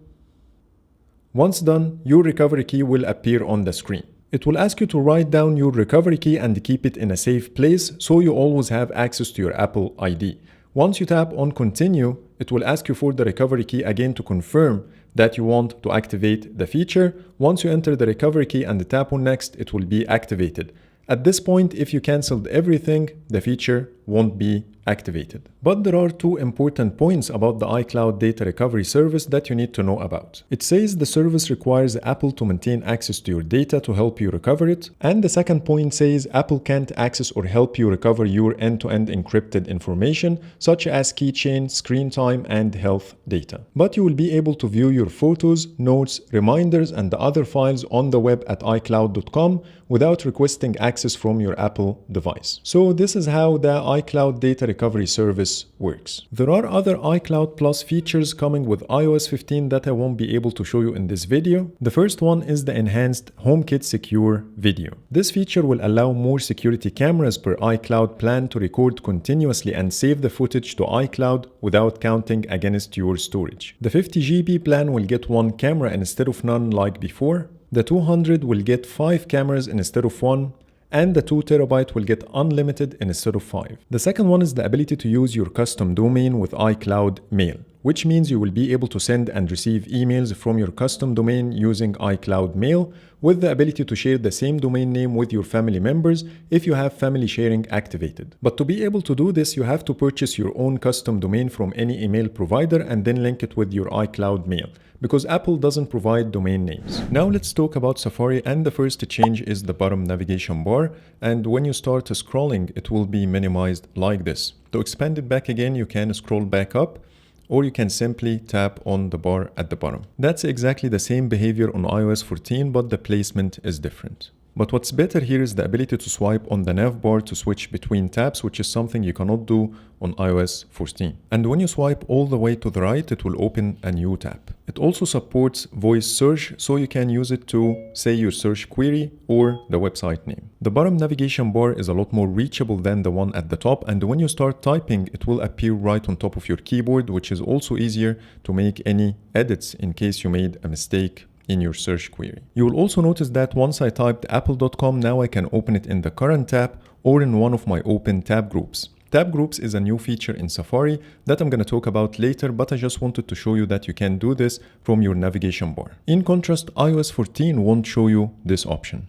[SPEAKER 1] Once done, your recovery key will appear on the screen. It will ask you to write down your recovery key and keep it in a safe place so you always have access to your Apple ID. Once you tap on Continue, it will ask you for the recovery key again to confirm that you want to activate the feature. Once you enter the recovery key and tap on Next, it will be activated. At this point, if you canceled everything, the feature won't be activated. But there are two important points about the iCloud data recovery service that you need to know about. It says the service requires Apple to maintain access to your data to help you recover it. And the second point says Apple can't access or help you recover your end-to-end encrypted information, such as keychain, screen time, and health data. But you will be able to view your photos, notes, reminders, and the other files on the web at iCloud.com without requesting access from your Apple device. So this is how the iCloud data recovery service works. There are other iCloud Plus features coming with iOS 15 that I won't be able to show you in this video. The first one is the enhanced HomeKit Secure Video. This feature will allow more security cameras per iCloud plan to record continuously and save the footage to iCloud without counting against your storage. The 50 GB plan will get one camera instead of none like before. The 200 will get 5 cameras instead of 1. And the 2 TB will get unlimited instead of 5. The second one is the ability to use your custom domain with iCloud Mail, which means you will be able to send and receive emails from your custom domain using iCloud Mail, with the ability to share the same domain name with your family members if you have family sharing activated. But to be able to do this, you have to purchase your own custom domain from any email provider and then link it with your iCloud Mail, because Apple doesn't provide domain names. Now let's talk about Safari, and the first change is the bottom navigation bar, and when you start scrolling, it will be minimized like this. To expand it back again, you can scroll back up, or you can simply tap on the bar at the bottom. That's exactly the same behavior on iOS 14, but the placement is different. But what's better here is the ability to swipe on the nav bar to switch between tabs, which is something you cannot do on iOS 14. And when you swipe all the way to the right, it will open a new tab. It also supports voice search, so you can use it to say your search query or the website name. The bottom navigation bar is a lot more reachable than the one at the top, and when you start typing, it will appear right on top of your keyboard, which is also easier to make any edits in case you made a mistake in your search query. You will also notice that once I typed apple.com, now I can open it in the current tab or in one of my open tab groups. Tab groups is a new feature in Safari that I'm going to talk about later, but I just wanted to show you that you can do this from your navigation bar. In contrast, iOS 14 won't show you this option.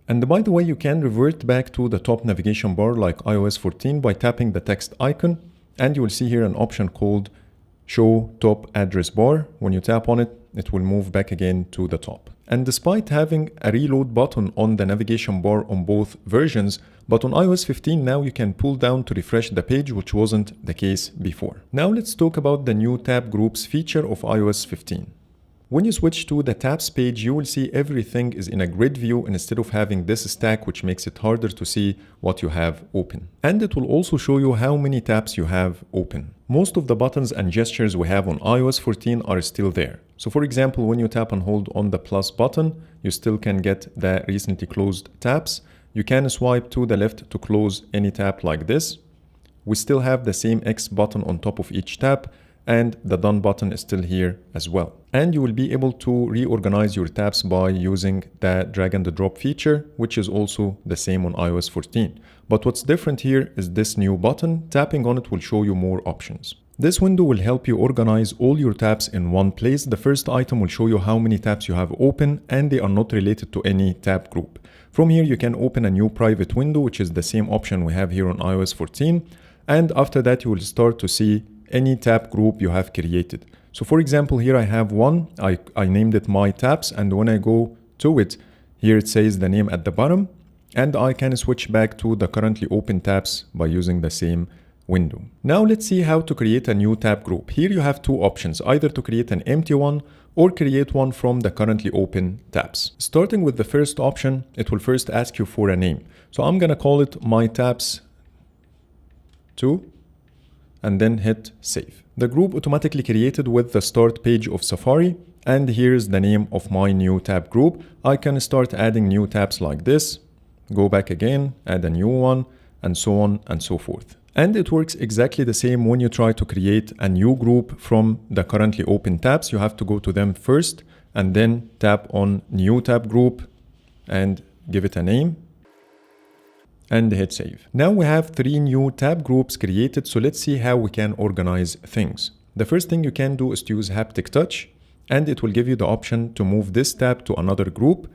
[SPEAKER 1] And by the way, you can revert back to the top navigation bar like iOS 14 by tapping the text icon, and you will see here an option called Show Top Address Bar. When you tap on it, it will move back again to the top. And despite having a reload button on the navigation bar on both versions, but on iOS 15 now you can pull down to refresh the page, which wasn't the case before. Now let's talk about the new tab groups feature of iOS 15. When you switch to the tabs page, you will see everything is in a grid view instead of having this stack, which makes it harder to see what you have open. And it will also show you how many tabs you have open. Most of the buttons and gestures we have on iOS 14 are still there. So for example, when you tap and hold on the plus button, you still can get the recently closed tabs. You can swipe to the left to close any tab like this. We still have the same X button on top of each tab, and the done button is still here as well. And you will be able to reorganize your tabs by using the drag and drop feature, which is also the same on iOS 14. But what's different here is this new button. Tapping on it will show you more options. This window will help you organize all your tabs in one place. The first item will show you how many tabs you have open, and they are not related to any tab group. From here, you can open a new private window, which is the same option we have here on iOS 14. And after that, you will start to see any tab group you have created. So for example, here I have one, I named it My Tabs, and when I go to it, here it says the name at the bottom, and I can switch back to the currently open tabs by using the same window. Now let's see how to create a new tab group. Here you have two options, either to create an empty one or create one from the currently open tabs. Starting with the first option, it will first ask you for a name. So I'm gonna call it My Tabs 2 and then hit save. The group automatically created with the start page of Safari, and here's the name of my new tab group. I can start adding new tabs like this, go back again, add a new one, and so on and so forth. And it works exactly the same when you try to create a new group from the currently open tabs. You have to go to them first and then tap on new tab group and give it a name and hit save. Now we have 3 new tab groups created, so let's see how we can organize things. The first thing you can do is to use haptic touch, and it will give you the option to move this tab to another group.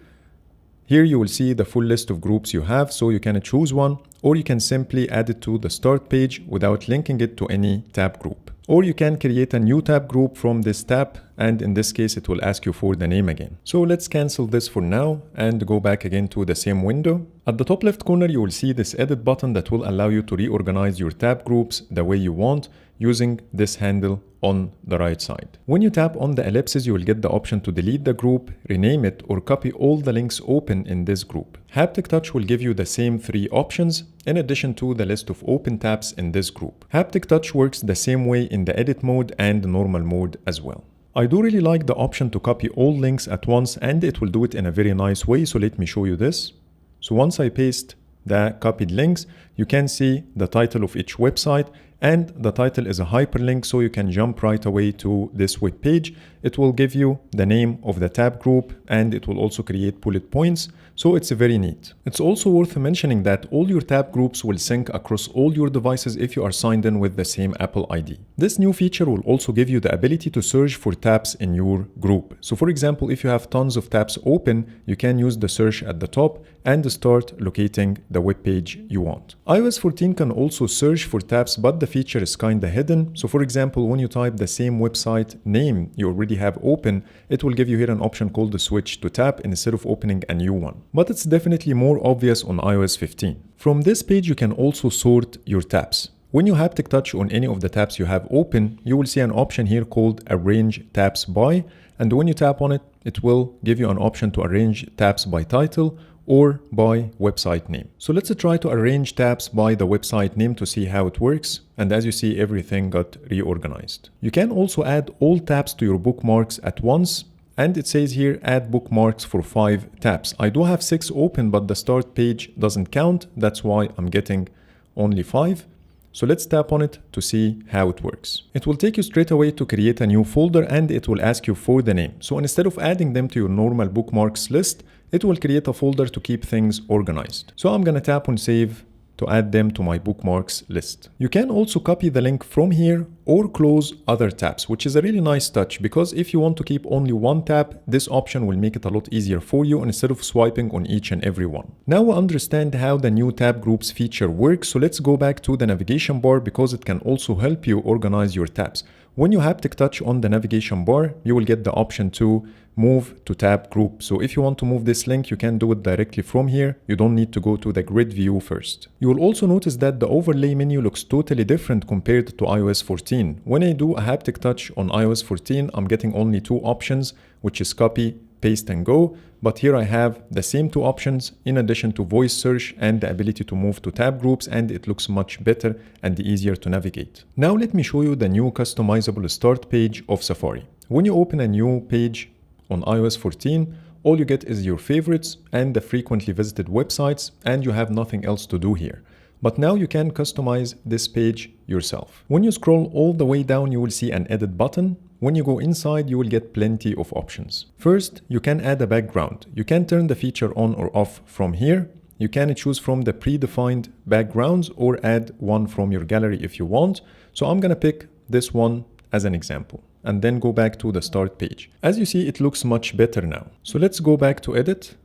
[SPEAKER 1] Here you will see the full list of groups you have, so you can choose one, or you can simply add it to the start page without linking it to any tab group. Or you can create a new tab group from this tab, and in this case it will ask you for the name again. So let's cancel this for now and go back again to the same window. At the top left corner you will see this edit button that will allow you to reorganize your tab groups the way you want using this handle on the right side. When you tap on the ellipses, you will get the option to delete the group, rename it, or copy all the links open in this group. Haptic touch will give you the same 3 options in addition to the list of open tabs in this group. Haptic touch works the same way in the edit mode and normal mode as well. I do really like the option to copy all links at once, and it will do it in a very nice way, so let me show you this. So once I paste the copied links, you can see the title of each website, and the title is a hyperlink, so you can jump right away to this web page. It will give you the name of the tab group, and it will also create bullet points, so it's very neat. It's also worth mentioning that all your tab groups will sync across all your devices if you are signed in with the same Apple ID. This new feature will also give you the ability to search for tabs in your group. So for example, if you have tons of tabs open, you can use the search at the top and start locating the web page you want. iOS 14 can also search for tabs, but the feature is kinda hidden. So for example, when you type the same website name you already have open, it will give you here an option called the switch to tab instead of opening a new one. But it's definitely more obvious on iOS 15. From this page, you can also sort your tabs. When you haptic touch on any of the tabs you have open, you will see an option here called Arrange Tabs By, and when you tap on it, it will give you an option to arrange tabs by title or by website name. So let's try to arrange tabs by the website name to see how it works. And as you see, everything got reorganized. You can also add all tabs to your bookmarks at once. And it says here, add bookmarks for 5 tabs. I do have 6 open, but the start page doesn't count. That's why I'm getting only 5. So let's tap on it to see how it works. It will take you straight away to create a new folder, and it will ask you for the name. So instead of adding them to your normal bookmarks list, it will create a folder to keep things organized. So I'm gonna tap on save to add them to my bookmarks list. You can also copy the link from here or close other tabs, which is a really nice touch, because if you want to keep only one tab, this option will make it a lot easier for you instead of swiping on each and every one. Now we understand how the new tab groups feature works, so let's go back to the navigation bar because it can also help you organize your tabs. When you haptic touch on the navigation bar, you will get the option to move to tab group. So if you want to move this link, you can do it directly from here. You don't need to go to the grid view first. You will also notice that the overlay menu looks totally different compared to iOS 14. When I do a haptic touch on iOS 14, I'm getting only 2 options, which is copy, paste and go. But here I have the same 2 options in addition to voice search and the ability to move to tab groups, and it looks much better and easier to navigate. Now let me show you the new customizable start page of Safari. When you open a new page on iOS 14, all you get is your favorites and the frequently visited websites, and you have nothing else to do here. But now you can customize this page yourself. When you scroll all the way down, you will see an edit button. When you go inside, you will get plenty of options. First, you can add a background. You can turn the feature on or off from here. You can choose from the predefined backgrounds or add one from your gallery if you want. So I'm gonna pick this one as an example, and then go back to the start page. As you see, it looks much better now. So let's go back to edit,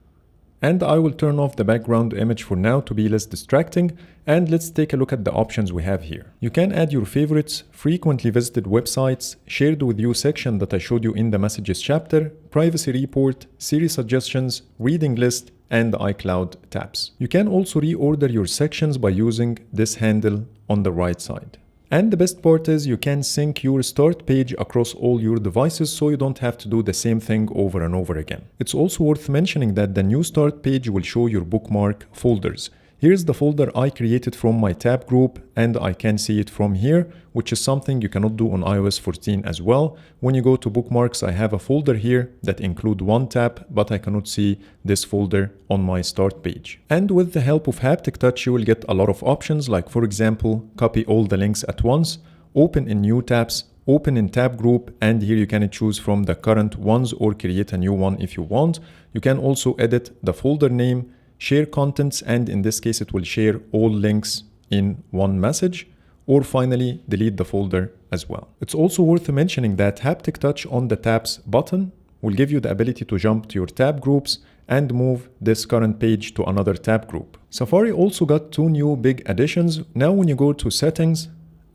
[SPEAKER 1] and I will turn off the background image for now to be less distracting, and let's take a look at the options we have here. You can add your favorites, frequently visited websites, shared with you section that I showed you in the messages chapter, privacy report, Siri suggestions, reading list, and iCloud tabs. You can also reorder your sections by using this handle on the right side. And the best part is you can sync your start page across all your devices so you don't have to do the same thing over and over again. It's also worth mentioning that the new start page will show your bookmark folders. Here's the folder I created from my tab group and I can see it from here, which is something you cannot do on iOS 14 as well. When you go to bookmarks, I have a folder here that include one tab, but I cannot see this folder on my start page. And with the help of haptic touch, you will get a lot of options, like for example, copy all the links at once, open in new tabs, open in tab group, and here you can choose from the current ones or create a new one if you want. You can also edit the folder name, share contents, and in this case it will share all links in one message, or finally delete the folder as well. It's also worth mentioning that haptic touch on the tabs button will give you the ability to jump to your tab groups and move this current page to another tab group. Safari also got two new big additions. Now when you go to settings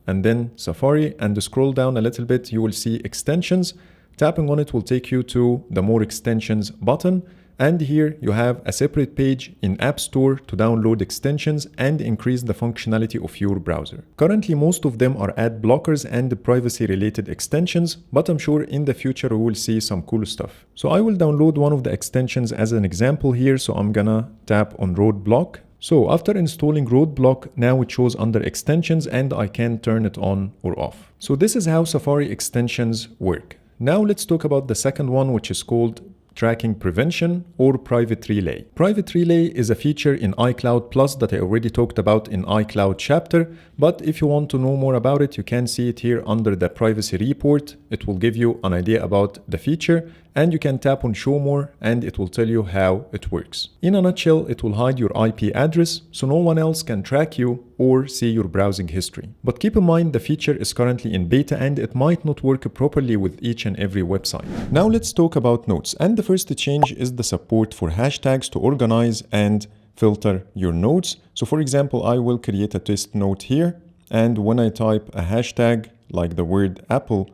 [SPEAKER 1] and then Safari and scroll down a little bit, you will see extensions. Tapping on it will take you to the more extensions button. And here you have a separate page in App Store to download extensions and increase the functionality of your browser. Currently, most of them are ad blockers and privacy-related extensions, but I'm sure in the future we will see some cool stuff. So I will download one of the extensions as an example here. So I'm gonna tap on Roadblock. So after installing Roadblock, now it shows under extensions and I can turn it on or off. So this is how Safari extensions work. Now let's talk about the second one, which is called Tracking Prevention or Private Relay. Private Relay is a feature in iCloud Plus that I already talked about in iCloud chapter, but if you want to know more about it, you can see it here under the privacy report. It will give you an idea about the feature and you can tap on Show More and it will tell you how it works. In a nutshell, it will hide your IP address so no one else can track you or see your browsing history. But keep in mind the feature is currently in beta and it might not work properly with each and every website. Now let's talk about notes, and the first change is the support for hashtags to organize and filter your notes. So for example, I will create a test note here, and when I type a hashtag like the word Apple,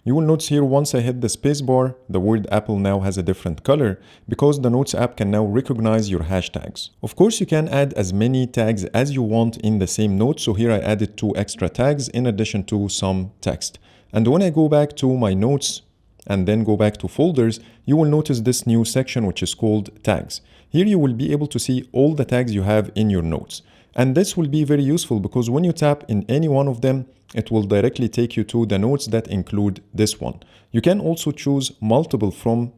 [SPEAKER 1] you will notice here once I hit the spacebar, the word Apple now has a different color because the Notes app can now recognize your hashtags. Of course, you can add as many tags as you want in the same note. So here I added 2 extra tags in addition to some text. And when I go back to my notes and then go back to folders, you will notice this new section which is called tags. Here you will be able to see all the tags you have in your notes. And this will be very useful because when you tap in any one of them, it will directly take you to the notes that include this one. You can also choose multiple from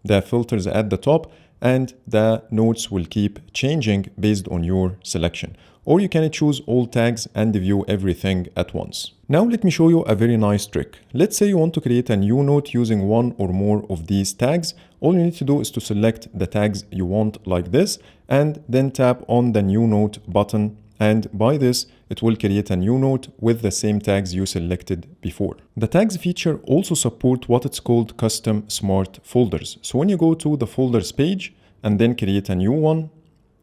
[SPEAKER 1] the filters at the top, and the notes will keep changing based on your selection. Or you can choose all tags and view everything at once. Now let me show you a very nice trick. Let's say you want to create a new note using one or more of these tags. All you need to do is to select the tags you want like this, and then tap on the new note button. And by this, it will create a new note with the same tags you selected before. The tags feature also support what it's called custom smart folders. So when you go to the folders page and then create a new one,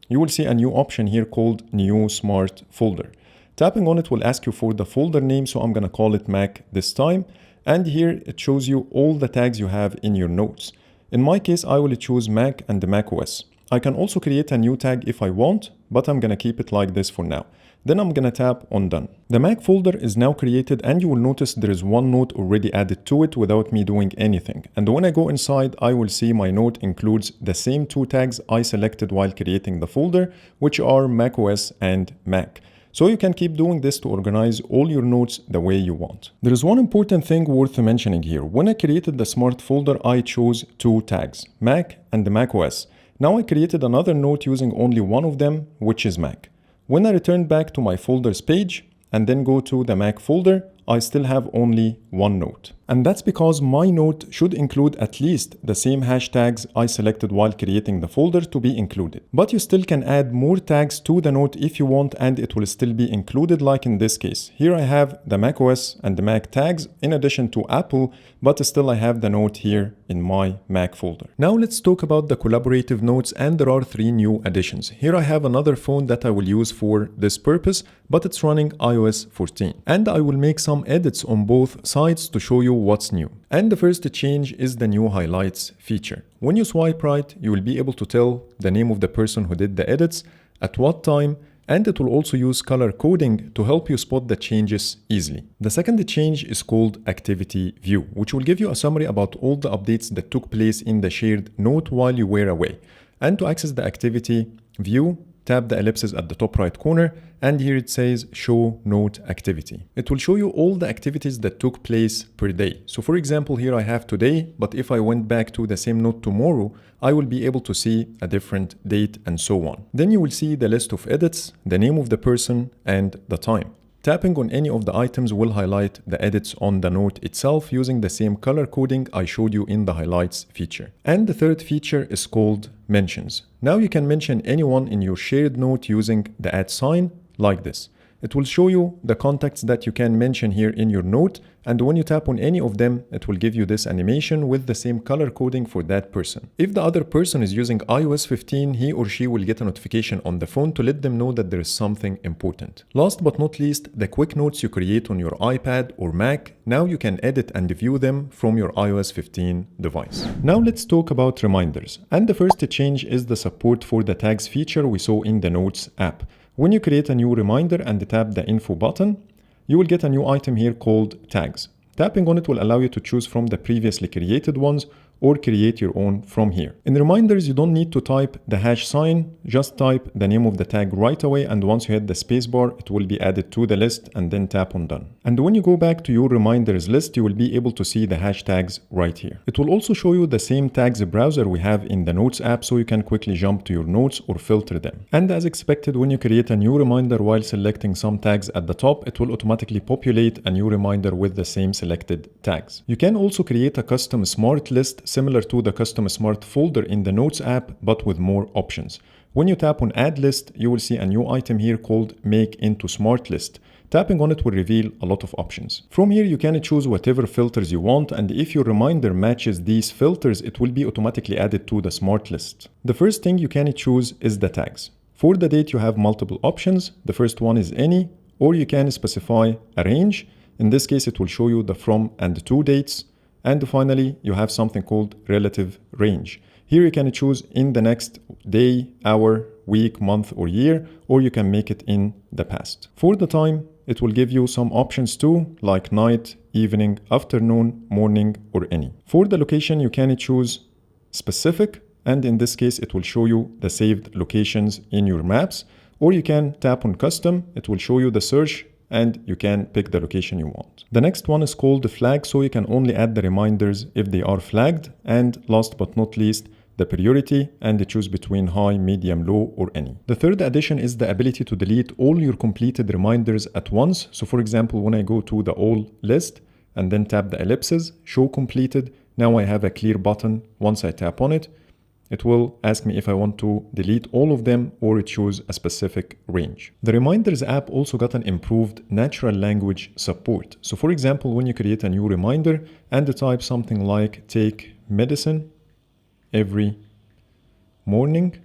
[SPEAKER 1] you will see a new option here called new smart folder. Tapping on it will ask you for the folder name. So I'm going to call it Mac this time. And here it shows you all the tags you have in your notes. In my case, I will choose Mac and the Mac OS. I can also create a new tag if I want, but I'm gonna keep it like this for now. Then I'm gonna tap on done. The Mac folder is now created and you will notice there is one note already added to it without me doing anything. And when I go inside, I will see my note includes the same 2 tags I selected while creating the folder, which are macOS and Mac. So you can keep doing this to organize all your notes the way you want. There is one important thing worth mentioning here. When I created the smart folder, I chose 2 tags, Mac and the macOS. Now I created another note using only one of them, which is Mac. When I return back to my folders page and then go to the Mac folder, I still have only one note. And that's because my note should include at least the same hashtags I selected while creating the folder to be included. But you still can add more tags to the note if you want, and it will still be included, like in this case. Here I have the macOS and the Mac tags in addition to Apple, but still I have the note here in my Mac folder. Now let's talk about the collaborative notes, and there are 3 new additions. Here I have another phone that I will use for this purpose, but it's running iOS 14. And I will make some some edits on both sides to show you what's new. And the first change is the new highlights feature. When you swipe right, you will be able to tell the name of the person who did the edits, at what time, and it will also use color coding to help you spot the changes easily. The second change is called Activity View, which will give you a summary about all the updates that took place in the shared note while you were away. And to access the Activity View, tap the ellipses at the top right corner, and here it says Show Note Activity. It will show you all the activities that took place per day. So for example, here I have today, but if I went back to the same note tomorrow, I will be able to see a different date and so on. Then you will see the list of edits, the name of the person, and the time. Tapping on any of the items will highlight the edits on the note itself using the same color coding I showed you in the highlights feature. And the third feature is called Mentions. Now you can mention anyone in your shared note using the @ like this. It will show you the contacts that you can mention here in your note, and when you tap on any of them, it will give you this animation with the same color coding for that person. If the other person is using iOS 15, he or she will get a notification on the phone to let them know that there is something important. Last but not least, the quick notes you create on your iPad or Mac, now you can edit and view them from your iOS 15 device. Now let's talk about reminders. And the first change is the support for the tags feature we saw in the Notes app. When you create a new reminder and tap the info button, you will get a new item here called tags. Tapping on it will allow you to choose from the previously created ones or create your own from here. In reminders, you don't need to type the #, just type the name of the tag right away, and once you hit the spacebar, it will be added to the list, and then tap on done. And when you go back to your reminders list, you will be able to see the hashtags right here. It will also show you the same tags browser we have in the Notes app, so you can quickly jump to your notes or filter them. And as expected, when you create a new reminder while selecting some tags at the top, it will automatically populate a new reminder with the same selected tags. You can also create a custom smart list similar to the custom smart folder in the Notes app, but with more options. When you tap on Add List, you will see a new item here called Make into Smart List. Tapping on it will reveal a lot of options. From here, you can choose whatever filters you want, and if your reminder matches these filters, it will be automatically added to the smart list. The first thing you can choose is the tags. For the date, you have multiple options. The first one is any, or you can specify a range. In this case, it will show you the from and to dates. And finally, you have something called relative range. Here you can choose in the next day, hour, week, month, or year, or you can make it in the past. For the time, it will give you some options too, like night, evening, afternoon, morning, or any. For the location, you can choose specific, and in this case, it will show you the saved locations in your maps, or you can tap on custom, it will show you the search, and you can pick the location you want. The next one is called flag, so you can only add the reminders if they are flagged. And last but not least, the priority, and choose between high, medium, low, or any. The third addition is the ability to delete all your completed reminders at once. So for example, when I go to the all list and then tap the ellipses, show completed, now I have a clear button. Once I tap on it, it will ask me if I want to delete all of them or choose a specific range. The Reminders app also got an improved natural language support. So for example, when you create a new reminder and type something like take medicine every morning,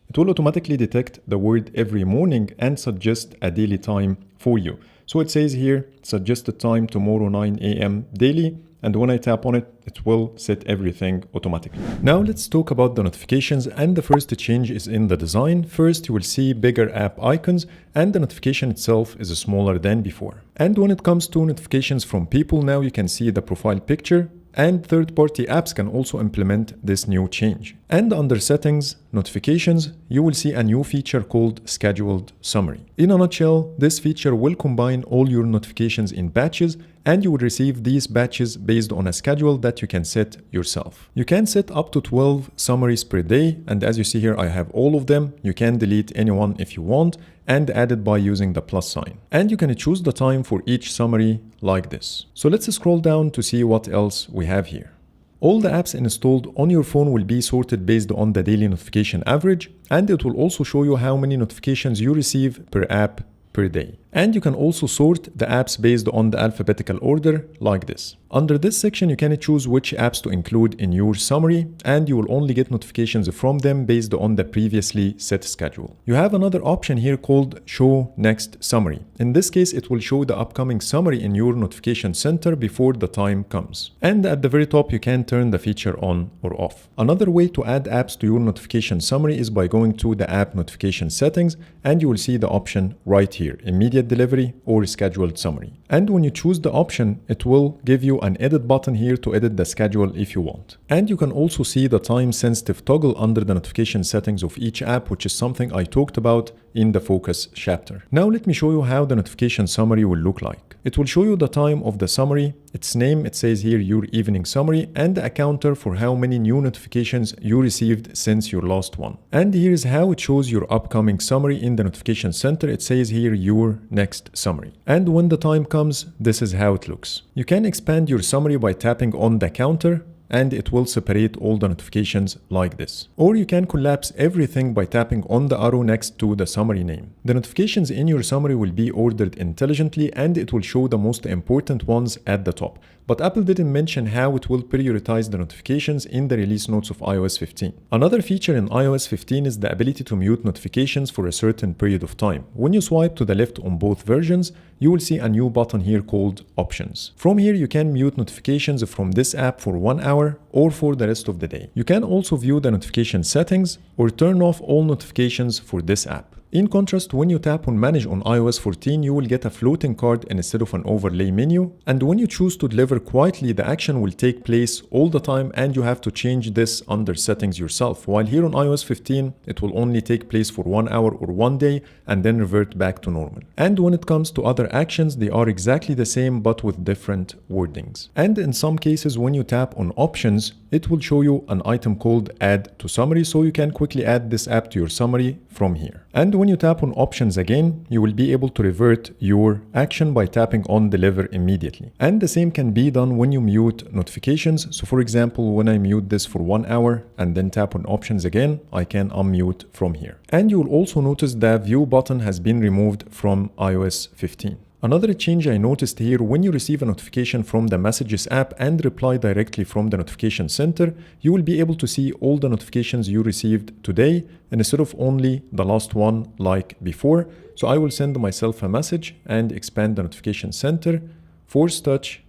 [SPEAKER 1] it will automatically detect the word every morning and suggest a daily time for you. So it says here, suggested time tomorrow 9 a.m. daily. And when I tap on it, it will set everything automatically. Now let's talk about the notifications, and the first change is in the design. First, you will see bigger app icons, and the notification itself is smaller than before. And when it comes to notifications from people, now you can see the profile picture, and third-party apps can also implement this new change. And under settings, notifications, you will see a new feature called scheduled summary. In a nutshell, this feature will combine all your notifications in batches, and you will receive these batches based on a schedule that you can set yourself. You can set up to 12 summaries per day, and as you see here, I have all of them. You can delete anyone if you want and add it by using the plus sign. And you can choose the time for each summary like this. So let's scroll down to see what else we have here. All the apps installed on your phone will be sorted based on the daily notification average, and it will also show you how many notifications you receive per app per day. And you can also sort the apps based on the alphabetical order like this. Under this section, you can choose which apps to include in your summary, and you will only get notifications from them based on the previously set schedule. You have another option here called Show Next Summary. In this case, it will show the upcoming summary in your notification center before the time comes. And at the very top, you can turn the feature on or off. Another way to add apps to your notification summary is by going to the app notification settings, and you will see the option right here, Immediate Delivery or Scheduled Summary. And when you choose the option, it will give you an edit button here to edit the schedule if you want. And you can also see the time sensitive toggle under the notification settings of each app, which is something I talked about in the focus chapter. Now let me show you how the notification summary will look like. It will show you the time of the summary, its name, it says here your evening summary, and a counter for how many new notifications you received since your last one. And here is how it shows your upcoming summary in the notification center. It says here your next summary. And when the time comes, this is how it looks. You can expand your summary by tapping on the counter, and it will separate all the notifications like this. Or you can collapse everything by tapping on the arrow next to the summary name. The notifications in your summary will be ordered intelligently, and it will show the most important ones at the top. But Apple didn't mention how it will prioritize the notifications in the release notes of iOS 15. Another feature in iOS 15 is the ability to mute notifications for a certain period of time. When you swipe to the left on both versions, you will see a new button here called Options. From here, you can mute notifications from this app for 1 hour or for the rest of the day. You can also view the notification settings or turn off all notifications for this app. In contrast, when you tap on Manage on iOS 14, you will get a floating card instead of an overlay menu. And when you choose to deliver quietly, the action will take place all the time, and you have to change this under settings yourself. While here on iOS 15, it will only take place for 1 hour or 1 day and then revert back to normal. And when it comes to other actions, they are exactly the same but with different wordings. And in some cases, when you tap on Options, it will show you an item called Add to Summary, so you can quickly add this app to your summary from here. And when you tap on Options again, you will be able to revert your action by tapping on Deliver immediately. And the same can be done when you mute notifications. So for example, when I mute this for 1 hour and then tap on Options again, I can unmute from here. And you will also notice the View button has been removed from iOS 15. Another change I noticed here, when you receive a notification from the Messages app and reply directly from the notification center, you will be able to see all the notifications you received today instead of only the last one like before. So I will send myself a message and expand the notification center, force touch,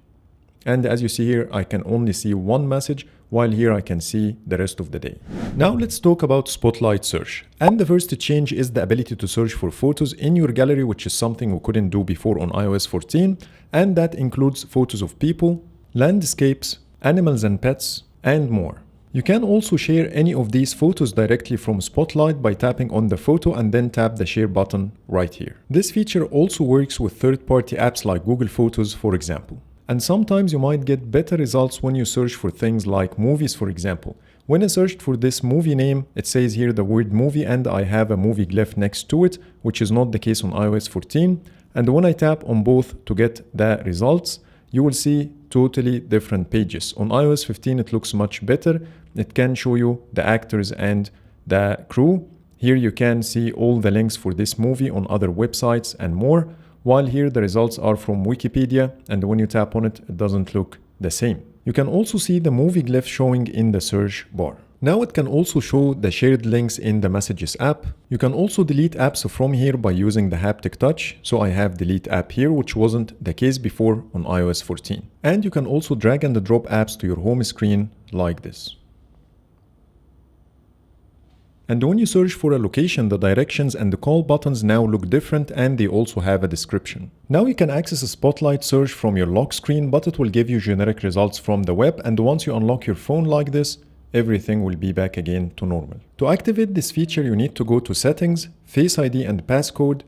[SPEAKER 1] and as you see here, I can only see one message, while here I can see the rest of the day. Now let's talk about Spotlight search. And the first change is the ability to search for photos in your gallery, which is something we couldn't do before on iOS 14. And that includes photos of people, landscapes, animals and pets, and more. You can also share any of these photos directly from Spotlight by tapping on the photo and then tap the share button right here. This feature also works with third-party apps like Google Photos, for example. And sometimes you might get better results when you search for things like movies, for example. When I searched for this movie name, it says here the word movie and I have a movie glyph next to it, which is not the case on iOS 14. And when I tap on both to get the results, you will see totally different pages. On iOS 15, it looks much better. It can show you the actors and the crew. Here you can see all the links for this movie on other websites and more. While here the results are from Wikipedia, and when you tap on it, it doesn't look the same. You can also see the movie glyph showing in the search bar. Now it can also show the shared links in the Messages app. You can also delete apps from here by using the haptic touch. So I have delete app here, which wasn't the case before on iOS 14. And you can also drag and drop apps to your home screen like this. And when you search for a location, the directions and the call buttons now look different, and they also have a description. Now you can access a Spotlight search from your lock screen, but it will give you generic results from the web, and once you unlock your phone like this, everything will be back again to normal. To activate this feature, you need to go to Settings, Face ID and Passcode,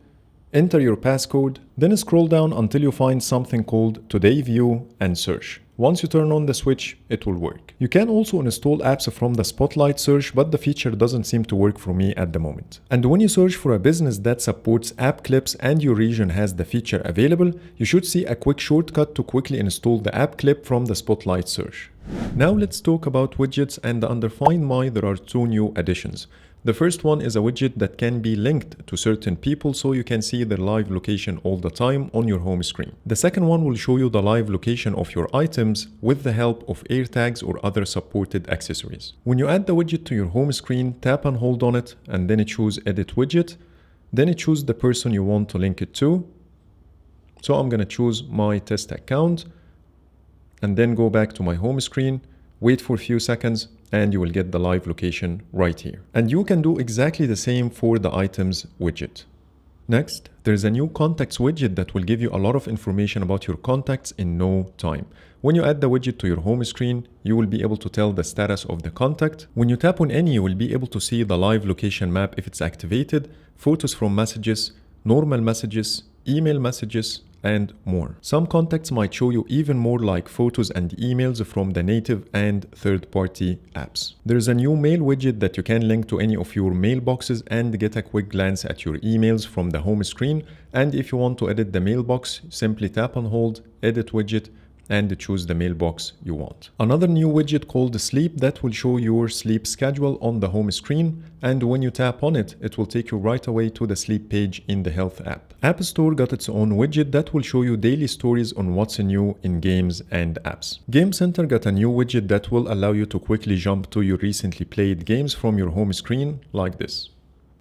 [SPEAKER 1] enter your passcode, then scroll down until you find something called Today View and Search. Once you turn on the switch, it will work. You can also install apps from the Spotlight search, but the feature doesn't seem to work for me at the moment. And when you search for a business that supports app clips and your region has the feature available, you should see a quick shortcut to quickly install the app clip from the Spotlight search. Now let's talk about widgets, and under Find My there are two new additions. The first one is a widget that can be linked to certain people so you can see their live location all the time on your home screen. The second one will show you the live location of your items with the help of AirTags or other supported accessories. When you add the widget to your home screen, tap and hold on it and then choose Edit Widget. Then choose the person you want to link it to. So I'm going to choose my test account and then go back to my home screen, wait for a few seconds, and you will get the live location right here. And you can do exactly the same for the items widget. Next, there's a new contacts widget that will give you a lot of information about your contacts in no time. When you add the widget to your home screen, you will be able to tell the status of the contact. When you tap on any, you will be able to see the live location map if it's activated, photos from messages, normal messages, email messages, and more. Some contacts might show you even more like photos and emails from the native and third-party apps. There's a new mail widget that you can link to any of your mailboxes and get a quick glance at your emails from the home screen. And if you want to edit the mailbox, simply tap and hold, Edit Widget, and choose the mailbox you want. Another new widget called Sleep that will show your sleep schedule on the home screen, and when you tap on it, it will take you right away to the sleep page in the Health app. App Store got its own widget that will show you daily stories on what's new in games and apps. Game Center got a new widget that will allow you to quickly jump to your recently played games from your home screen like this.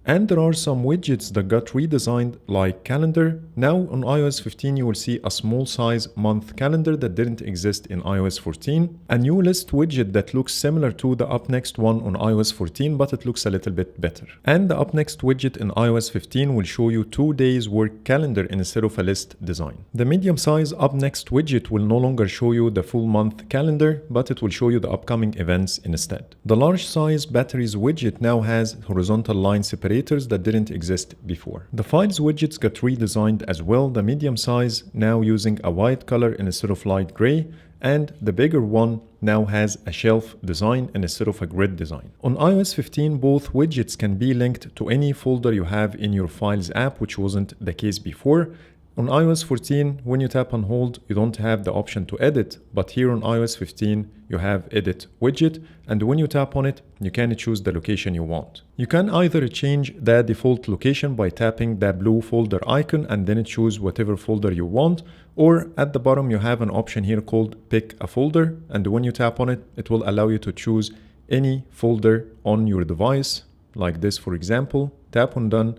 [SPEAKER 1] And there are some widgets that got redesigned like calendar. Now on iOS 15 you will see a small size month calendar that didn't exist in iOS 14. A new list widget that looks similar to the Up Next one on iOS 14, but it looks a little bit better. And the Up Next widget in iOS 15 will show you 2 days work calendar instead of a list design. The medium size Up Next widget will no longer show you the full month calendar, but it will show you the upcoming events instead. The large size batteries widget now has horizontal line separation that didn't exist before. The files widgets got redesigned as well, the medium size now using a white color instead of light gray, and the bigger one now has a shelf design instead of a grid design. On iOS 15, both widgets can be linked to any folder you have in your Files app, which wasn't the case before. On iOS 14, when you tap and hold, you don't have the option to edit, but here on iOS 15, you have Edit Widget, and when you tap on it, you can choose the location you want. You can either change the default location by tapping the blue folder icon and then choose whatever folder you want, or at the bottom you have an option here called Pick a Folder, and when you tap on it, it will allow you to choose any folder on your device, like this for example. Tap on Done,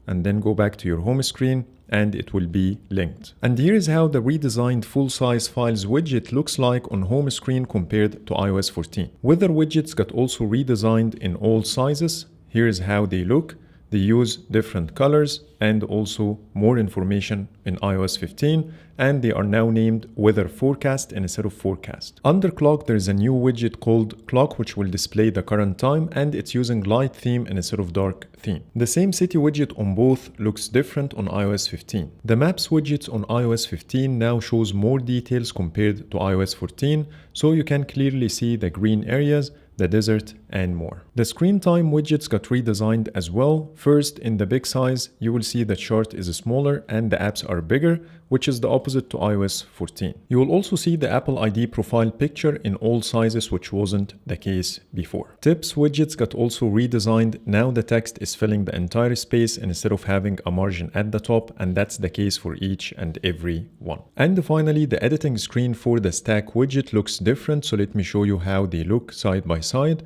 [SPEAKER 1] and then go back to your home screen, and it will be linked. And here is how the redesigned full-size files widget looks like on home screen compared to iOS 14. Weather widgets got also redesigned in all sizes. Here is how they look. They use different colors and also more information in iOS 15, and they are now named Weather Forecast instead of Forecast. Under Clock, there is a new widget called Clock, which will display the current time, and it's using light theme instead of dark theme. The same city widget on both looks different on iOS 15. The Maps widgets on iOS 15 now shows more details compared to iOS 14, so you can clearly see the green areas, the desert, and more. The screen time widgets got redesigned as well. First, in the big size, you will see the chart is smaller and the apps are bigger, which is the opposite to iOS 14. You will also see the Apple ID profile picture in all sizes, which wasn't the case before. Tips widgets got also redesigned. Now the text is filling the entire space instead of having a margin at the top, and that's the case for each and every one. And finally, the editing screen for the stack widget looks different, so let me show you how they look side by side.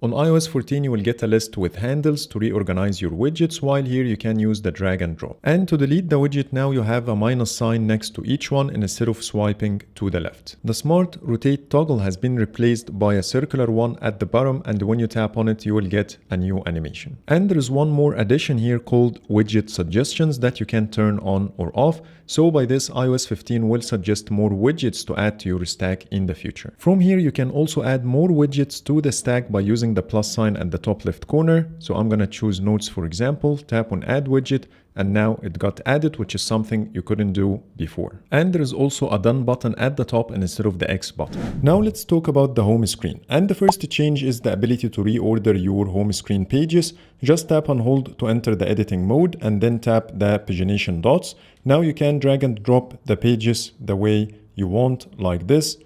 [SPEAKER 1] On iOS 14, you will get a list with handles to reorganize your widgets, while here you can use the drag and drop. And to delete the widget, now you have a minus sign next to each one instead of swiping to the left. The Smart Rotate toggle has been replaced by a circular one at the bottom, and when you tap on it, you will get a new animation. And there is one more addition here called Widget Suggestions that you can turn on or off. So by this, iOS 15 will suggest more widgets to add to your stack in the future. From here, you can also add more widgets to the stack by using the plus sign at the top left corner. So I'm going to choose Notes, for example, tap on Add Widget, and now it got added, which is something you couldn't do before. And there is also a Done button at the top instead of the X button. Now let's talk about the home screen. And the first change is the ability to reorder your home screen pages. Just tap and hold to enter the editing mode, and then tap the pagination dots. Now you can drag and drop the pages the way you want, like this.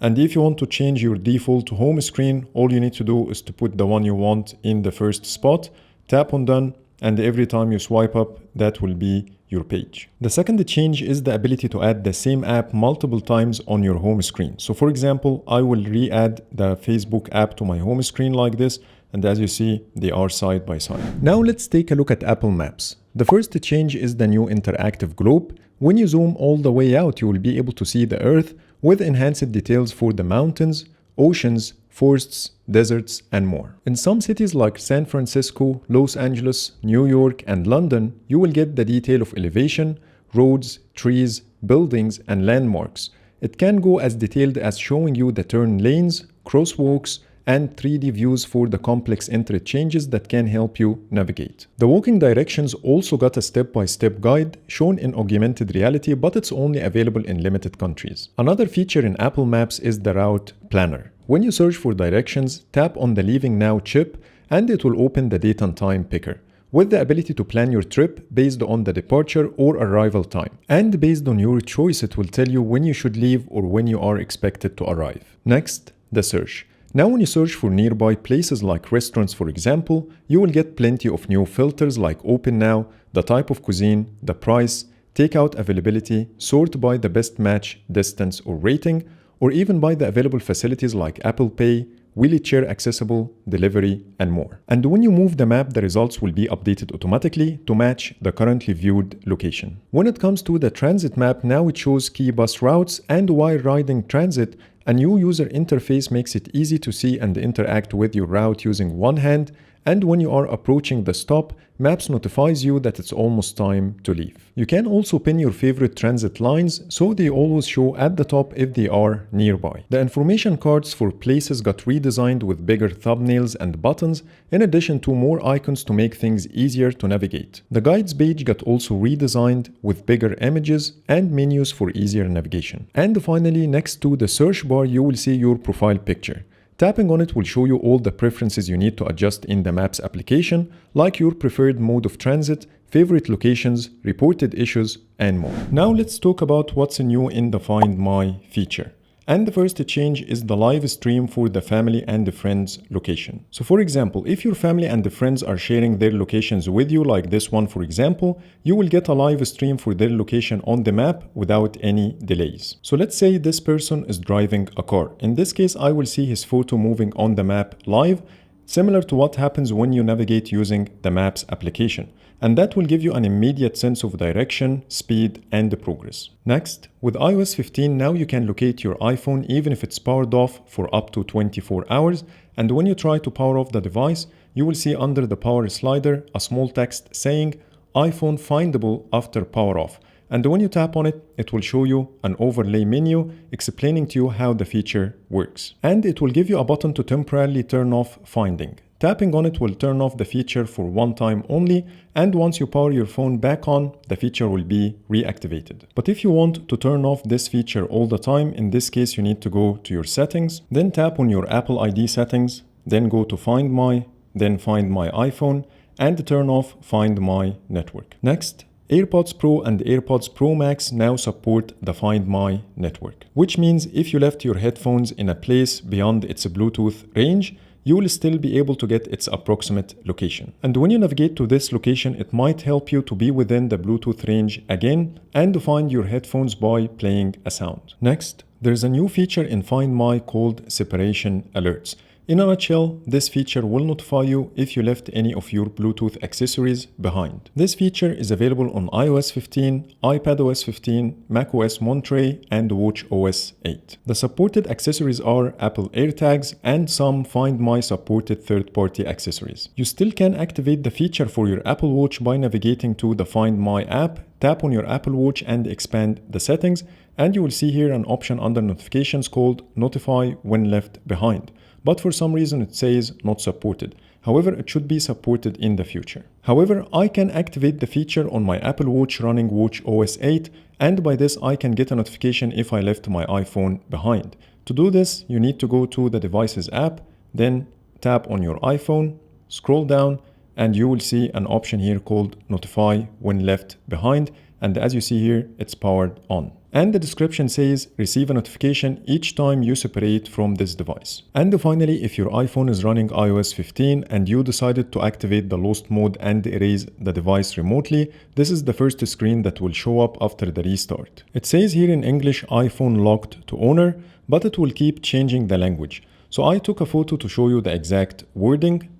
[SPEAKER 1] And if you want to change your default home screen, all you need to do is to put the one you want in the first spot, tap on done, and every time you swipe up, that will be your page. The second change is the ability to add the same app multiple times on your home screen. So for example, I will re-add the Facebook app to my home screen like this, and as you see, they are side by side. Now let's take a look at Apple Maps. The first change is the new interactive globe. When you zoom all the way out, you will be able to see the Earth with enhanced details for the mountains, oceans, forests, deserts, and more. In some cities like San Francisco, Los Angeles, New York, and London, you will get the detail of elevation, roads, trees, buildings, and landmarks. It can go as detailed as showing you the turn lanes, crosswalks, and 3D views for the complex interchanges that can help you navigate. The walking directions also got a step-by-step guide shown in augmented reality, but it's only available in limited countries. Another feature in Apple Maps is the route planner. When you search for directions, tap on the Leaving Now chip and it will open the date and time picker, with the ability to plan your trip based on the departure or arrival time. And based on your choice, it will tell you when you should leave or when you are expected to arrive. Next, the search. Now when you search for nearby places like restaurants, for example, you will get plenty of new filters like Open Now, the type of cuisine, the price, takeout availability, sort by the best match, distance, or rating, or even by the available facilities like Apple Pay, wheelchair accessible, delivery, and more. And when you move the map, the results will be updated automatically to match the currently viewed location. When it comes to the transit map, now it shows key bus routes, and while riding transit, a new user interface makes it easy to see and interact with your route using one hand, and when you are approaching the stop, Maps notifies you that it's almost time to leave. You can also pin your favorite transit lines so they always show at the top if they are nearby. The information cards for places got redesigned with bigger thumbnails and buttons, in addition to more icons to make things easier to navigate. The guides page got also redesigned with bigger images and menus for easier navigation. And finally, next to the search bar, you will see your profile picture. Tapping on it will show you all the preferences you need to adjust in the Maps application, like your preferred mode of transit, favorite locations, reported issues, and more. Now let's talk about what's new in the Find My feature. And the first change is the live stream for the family and the friends location. So for example, if your family and the friends are sharing their locations with you, like this one for example, you will get a live stream for their location on the map without any delays. So let's say this person is driving a car. In this case, I will see his photo moving on the map live, similar to what happens when you navigate using the Maps application. And that will give you an immediate sense of direction, speed, and progress. Next, with iOS 15, now you can locate your iPhone even if it's powered off for up to 24 hours. And when you try to power off the device, you will see under the power slider a small text saying iPhone findable after power off. And when you tap on it, it will show you an overlay menu explaining to you how the feature works. And it will give you a button to temporarily turn off finding. Tapping on it will turn off the feature for one time only, and once you power your phone back on, the feature will be reactivated. But if you want to turn off this feature all the time, in this case you need to go to your settings, then tap on your Apple ID settings, then go to Find My, then Find My iPhone, and turn off Find My network. Next, AirPods Pro and AirPods Pro Max now support the Find My network, which means if you left your headphones in a place beyond its Bluetooth range, you will still be able to get its approximate location. And when you navigate to this location, it might help you to be within the Bluetooth range again and to find your headphones by playing a sound. Next, there's a new feature in Find My called Separation Alerts. In a nutshell, this feature will notify you if you left any of your Bluetooth accessories behind. This feature is available on iOS 15, iPadOS 15, macOS Monterey, and watchOS 8. The supported accessories are Apple AirTags and some Find My supported third-party accessories. You still can activate the feature for your Apple Watch by navigating to the Find My app, tap on your Apple Watch and expand the settings, and you will see here an option under notifications called Notify When Left Behind. But for some reason it says not supported. However, it should be supported in the future. However, I can activate the feature on my Apple Watch running watchOS 8, and by this I can get a notification if I left my iPhone behind. To do this, you need to go to the Devices app, then tap on your iPhone, scroll down, and you will see an option here called Notify When Left Behind, and as you see here, it's powered on. And the description says, receive a notification each time you separate from this device. And finally, if your iPhone is running iOS 15 and you decided to activate the lost mode and erase the device remotely, this is the first screen that will show up after the restart. It says here in English, iPhone locked to owner, but it will keep changing the language. So I took a photo to show you the exact wording.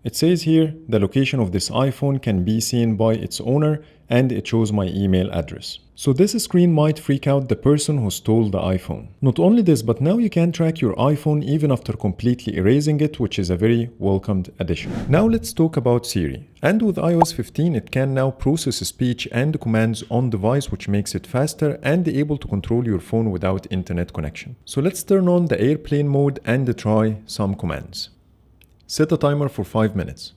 [SPEAKER 1] It says here, the location of this iPhone can be seen by its owner, and it shows my email address. So this screen might freak out the person who stole the iPhone. Not only this, but now you can track your iPhone even after completely erasing it, which is a very welcomed addition. Now let's talk about Siri. And with iOS 15, it can now process speech and commands on device, which makes it faster and able to control your phone without internet connection. So let's turn on the airplane mode and try some commands. Set a timer for 5 minutes.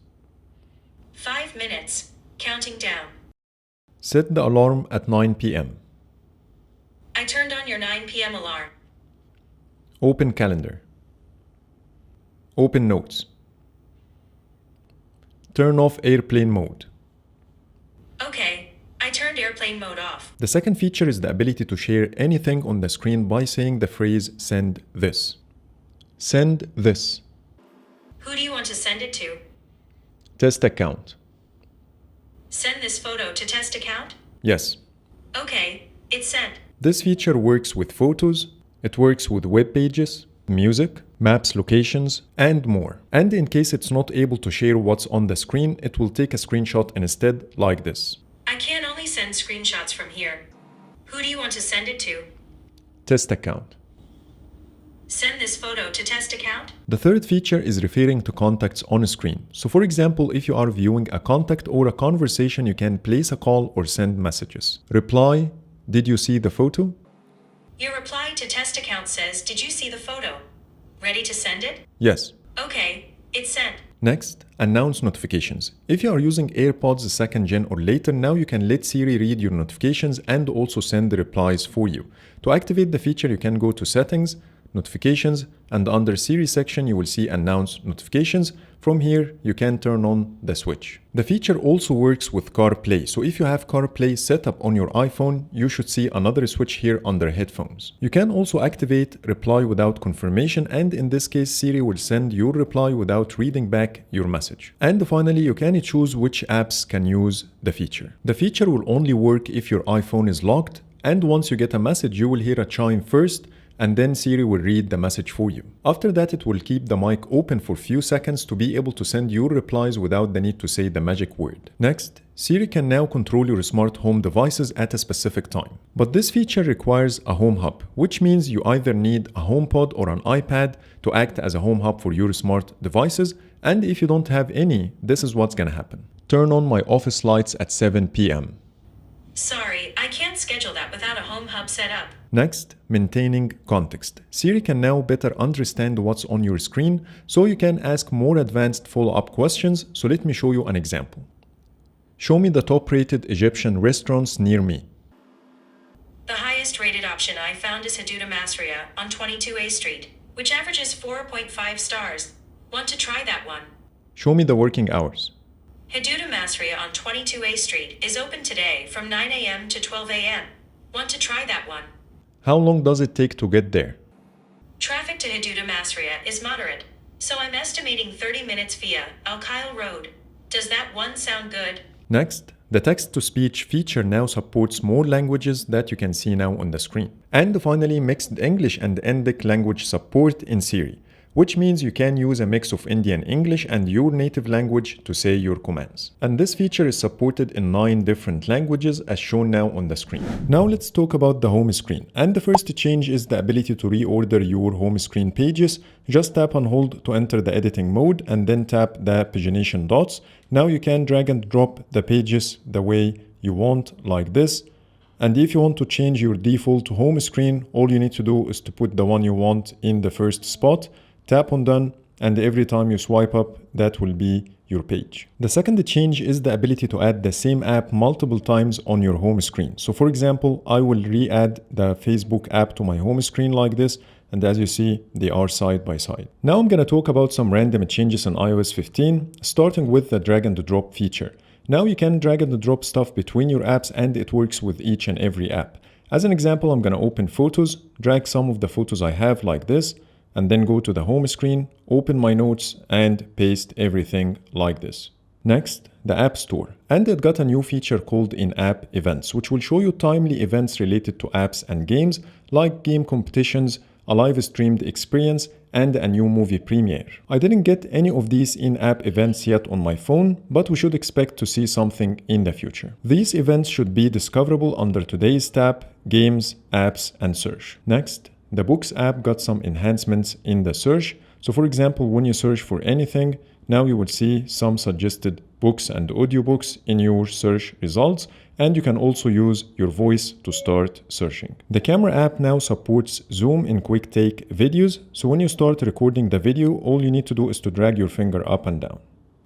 [SPEAKER 2] 5 minutes. Counting down.
[SPEAKER 1] Set the alarm at 9 p.m.
[SPEAKER 2] I turned on your 9 p.m. alarm.
[SPEAKER 1] Open calendar. Open notes. Turn off airplane mode.
[SPEAKER 2] Okay, I turned airplane mode off.
[SPEAKER 1] The second feature is the ability to share anything on the screen by saying the phrase send this. Send this.
[SPEAKER 2] Who do you want to send it to?
[SPEAKER 1] Test account.
[SPEAKER 2] Send this photo to test account?
[SPEAKER 1] Yes.
[SPEAKER 2] Okay, it's sent.
[SPEAKER 1] This feature works with photos, it works with web pages, music, maps, locations, and more. And in case it's not able to share what's on the screen, it will take a screenshot instead, like this.
[SPEAKER 2] I can only send screenshots from here. Who do you want to send it to?
[SPEAKER 1] Test account.
[SPEAKER 2] Send this photo to test account?
[SPEAKER 1] The third feature is referring to contacts on screen. So for example, if you are viewing a contact or a conversation, you can place a call or send messages. Reply, did you see the photo?
[SPEAKER 2] Your reply to test account says, did you see the photo? Ready to send it?
[SPEAKER 1] Yes.
[SPEAKER 2] Okay, it's sent.
[SPEAKER 1] Next, announce notifications. If you are using AirPods 2nd Gen or later, now you can let Siri read your notifications and also send the replies for you. To activate the feature, you can go to Settings, Notifications, and under Siri section you will see Announce Notifications. From here you can turn on the switch. The feature also works with CarPlay, so if you have CarPlay set up on your iPhone, you should see another switch here under Headphones. You can also activate Reply without confirmation, and in this case Siri will send your reply without reading back your message. And finally, you can choose which apps can use the feature. The feature will only work if your iPhone is locked, and once you get a message you will hear a chime first, and then Siri will read the message for you. After that, it will keep the mic open for a few seconds to be able to send your replies without the need to say the magic word. Next, Siri can now control your smart home devices at a specific time. But this feature requires a home hub, which means you either need a HomePod or an iPad to act as a home hub for your smart devices, and if you don't have any, this is what's gonna happen. Turn on my office lights at 7 p.m.
[SPEAKER 2] Sorry, I can't schedule that without a home hub set up.
[SPEAKER 1] Next, maintaining context. Siri can now better understand what's on your screen, so you can ask more advanced follow-up questions. So let me show you an example. Show me the top-rated Egyptian restaurants near me.
[SPEAKER 2] The highest rated option I found is Hadouda Masria on 22A Street, which averages 4.5 stars. Want to try that one?
[SPEAKER 1] Show me the working hours.
[SPEAKER 2] Hadouda Masria on 22A Street is open today from 9 a.m. to 12 a.m. Want to try that one?
[SPEAKER 1] How long does it take to get there?
[SPEAKER 2] Traffic to Hadouda Masria is moderate, so I'm estimating 30 minutes via Al Khail Road. Does that one sound good?
[SPEAKER 1] Next, the text-to-speech feature now supports more languages that you can see now on the screen. And finally, mixed English and Indic language support in Siri, which means you can use a mix of Indian English and your native language to say your commands. And this feature is supported in 9 different languages as shown now on the screen. Now let's talk about the home screen. And the first change is the ability to reorder your home screen pages. Just tap and hold to enter the editing mode and then tap the pagination dots. Now you can drag and drop the pages the way you want, like this. And if you want to change your default home screen, all you need to do is to put the one you want in the first spot. Tap on done, and every time you swipe up, that will be your page. The second change is the ability to add the same app multiple times on your home screen. So for example, I will re-add the Facebook app to my home screen like this, and as you see, they are side by side. Now I'm going to talk about some random changes in iOS 15, starting with the drag and drop feature. Now you can drag and drop stuff between your apps, and it works with each and every app. As an example, I'm gonna open Photos, drag some of the photos I have like this, and then go to the home screen, open my notes, and paste everything like this. Next, the App Store. And it got a new feature called In-App Events, which will show you timely events related to apps and games, like game competitions, a live streamed experience, and a new movie premiere. I didn't get any of these in-app events yet on my phone, but we should expect to see something in the future. These events should be discoverable under today's tab, Games, Apps, and Search. Next, the Books app got some enhancements in the search. So for example, when you search for anything, now you will see some suggested books and audiobooks in your search results, and you can also use your voice to start searching. The camera app now supports zoom in quick take videos, so when you start recording the video, all you need to do is to drag your finger up and down.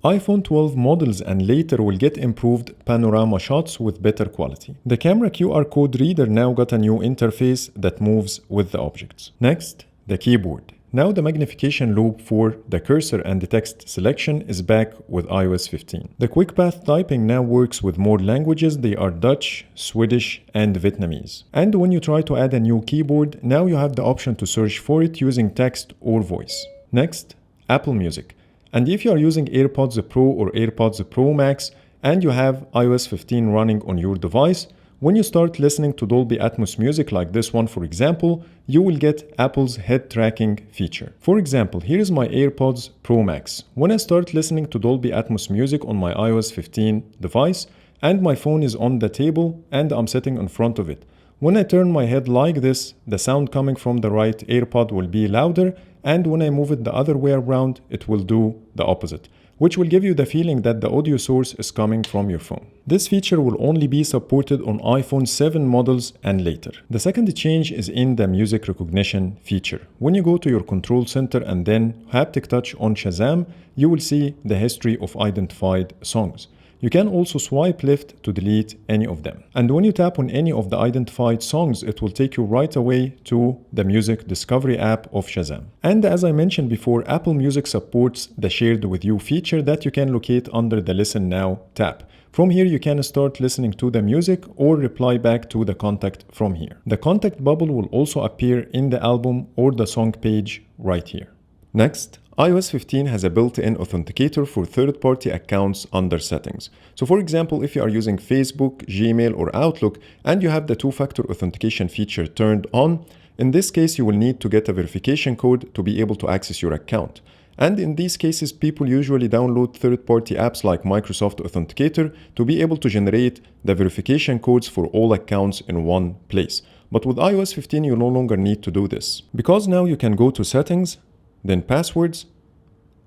[SPEAKER 1] iPhone 12 models and later will get improved panorama shots with better quality. The camera QR code reader now got a new interface that moves with the objects. Next, the keyboard. Now the magnification loop for the cursor and the text selection is back with iOS 15. The quick path typing now works with more languages. They are Dutch, Swedish, and Vietnamese. And when you try to add a new keyboard, now you have the option to search for it using text or voice. Next, Apple Music. And if you are using AirPods Pro or AirPods Pro Max and you have iOS 15 running on your device, when you start listening to Dolby Atmos music like this one, for example, you will get Apple's head tracking feature. For example, here is my AirPods Pro Max. When I start listening to Dolby Atmos music on my iOS 15 device and my phone is on the table and I'm sitting in front of it, when I turn my head like this, the sound coming from the right AirPod will be louder, and when I move it the other way around, it will do the opposite, which will give you the feeling that the audio source is coming from your phone. This feature will only be supported on iPhone 7 models and later. The second change is in the music recognition feature. When you go to your control center and then haptic touch on Shazam, you will see the history of identified songs. You can also swipe left to delete any of them. And when you tap on any of the identified songs, it will take you right away to the music discovery app of Shazam. And as I mentioned before, Apple Music supports the shared with you feature that you can locate under the Listen Now tab. From here, you can start listening to the music or reply back to the contact from here. The contact bubble will also appear in the album or the song page right here. Next, iOS 15 has a built-in authenticator for third-party accounts under settings. So for example, if you are using Facebook, Gmail, or Outlook, and you have the two-factor authentication feature turned on, in this case, you will need to get a verification code to be able to access your account. And in these cases, people usually download third-party apps like Microsoft Authenticator to be able to generate the verification codes for all accounts in one place. But with iOS 15, you no longer need to do this, because now you can go to Settings, then Passwords,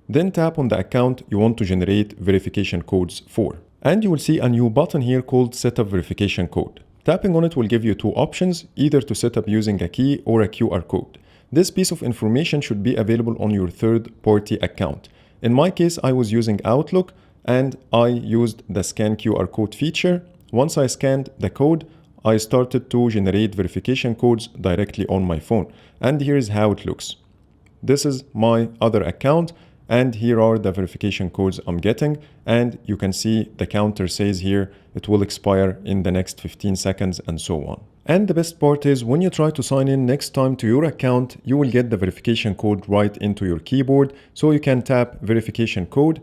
[SPEAKER 1] then tap on the account you want to generate verification codes for. And you will see a new button here called Setup Verification Code. Tapping on it will give you two options, either to set up using a key or a QR code. This piece of information should be available on your third-party account. In my case, I was using Outlook and I used the Scan QR code feature. Once I scanned the code, I started to generate verification codes directly on my phone. And here is how it looks. This is my other account, and here are the verification codes I'm getting, and you can see the counter says here it will expire in the next 15 seconds and so on. And the best part is when you try to sign in next time to your account, you will get the verification code right into your keyboard, so you can tap verification code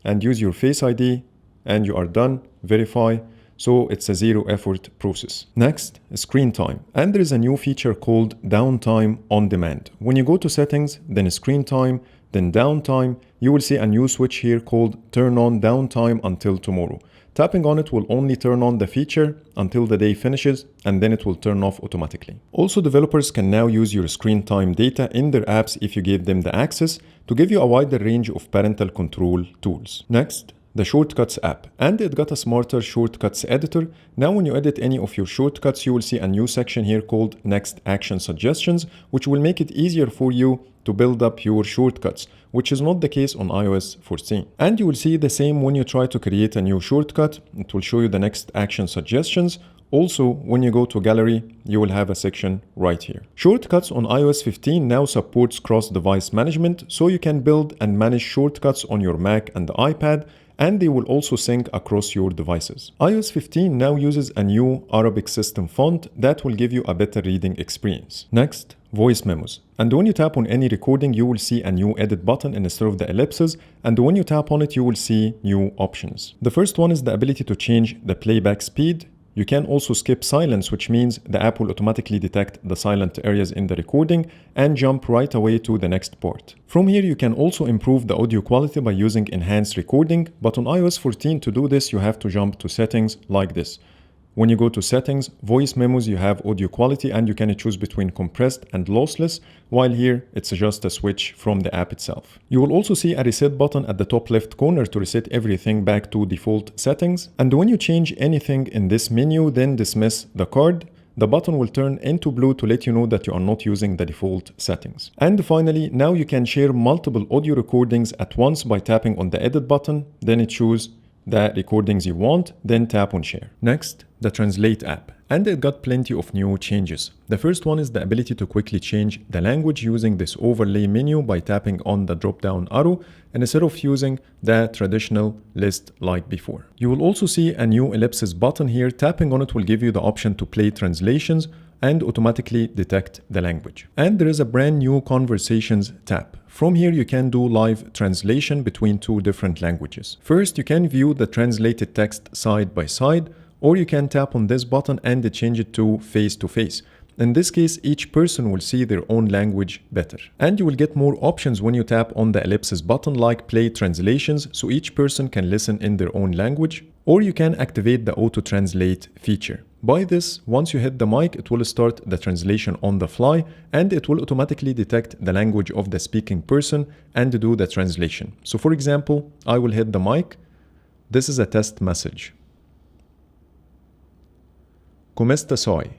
[SPEAKER 1] and use your Face ID and you are done, verify. So it's a zero effort process. Next, screen time. And there is a new feature called downtime on demand. When you go to settings, then screen time, then downtime, you will see a new switch here called turn on downtime until tomorrow. Tapping on it will only turn on the feature until the day finishes, and then it will turn off automatically. Also, developers can now use your screen time data in their apps if you give them the access to give you a wider range of parental control tools. Next, the Shortcuts app, and it got a smarter shortcuts editor. Now when you edit any of your shortcuts, you will see a new section here called Next Action Suggestions, which will make it easier for you to build up your shortcuts, which is not the case on iOS 14. And you will see the same when you try to create a new shortcut. It will show you the Next Action Suggestions. Also, when you go to Gallery, you will have a section right here. Shortcuts on iOS 15 now supports cross-device management, so you can build and manage shortcuts on your Mac and the iPad, and they will also sync across your devices. iOS 15 now uses a new Arabic system font that will give you a better reading experience. Next, voice memos. And when you tap on any recording, you will see a new edit button instead of the ellipses, and when you tap on it, you will see new options. The first one is the ability to change the playback speed. You can also skip silence, which means the app will automatically detect the silent areas in the recording and jump right away to the next part. From here, you can also improve the audio quality by using enhanced recording, but on iOS 14 to do this, you have to jump to settings like this. When you go to settings, voice memos, you have audio quality and you can choose between compressed and lossless, while here it's just a switch from the app itself. You will also see a reset button at the top left corner to reset everything back to default settings. And when you change anything in this menu, then dismiss the card, the button will turn into blue to let you know that you are not using the default settings. And finally, now you can share multiple audio recordings at once by tapping on the edit button, then choose the recordings you want, then tap on share. Next, the Translate app. And it got plenty of new changes. The first one is the ability to quickly change the language using this overlay menu by tapping on the drop-down arrow and instead of using the traditional list like before. You will also see a new ellipsis button here. Tapping on it will give you the option to play translations and automatically detect the language. And there is a brand new Conversations tab. From here, you can do live translation between two different languages. First, you can view the translated text side by side, or you can tap on this button and change it to face-to-face. In this case, each person will see their own language better. And you will get more options when you tap on the ellipsis button like play translations, so each person can listen in their own language, or you can activate the auto-translate feature. By this, once you hit the mic, it will start the translation on the fly and it will automatically detect the language of the speaking person and do the translation. So for example, I will hit the mic. This is a test message. Come stai?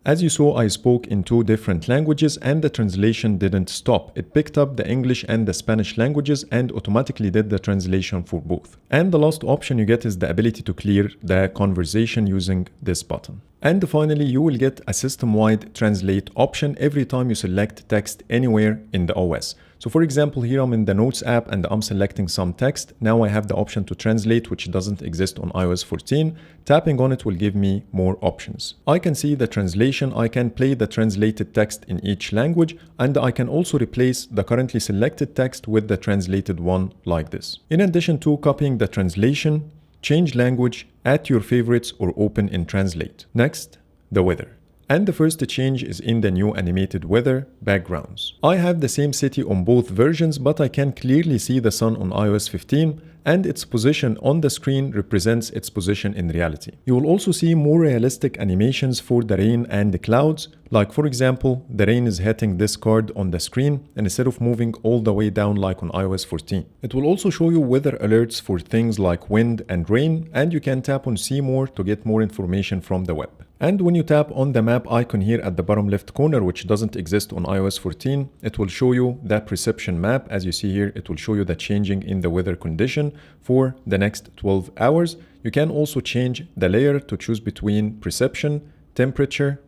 [SPEAKER 1] As you saw, I spoke in two different languages and the translation didn't stop. It picked up the English and the Spanish languages and automatically did the translation for both. And the last option you get is the ability to clear the conversation using this button. And finally, you will get a system-wide translate option every time you select text anywhere in the OS. So for example, here I'm in the Notes app and I'm selecting some text. Now I have the option to translate, which doesn't exist on iOS 14. Tapping on it will give me more options. I can see the translation, I can play the translated text in each language, and I can also replace the currently selected text with the translated one like this. In addition to copying the translation, change language, add your favorites, or open in Translate. Next, the weather. And the first change is in the new animated weather backgrounds. I have the same city on both versions, but I can clearly see the sun on iOS 15 and its position on the screen represents its position in reality. You will also see more realistic animations for the rain and the clouds. Like for example, the rain is hitting this card on the screen and instead of moving all the way down like on iOS 14. It will also show you weather alerts for things like wind and rain, and you can tap on See More to get more information from the web. And when you tap on the map icon here at the bottom left corner, which doesn't exist on iOS 14, it will show you that perception map. As you see here, it will show you the changing in the weather condition for the next 12 hours. You can also change the layer to choose between perception, temperature,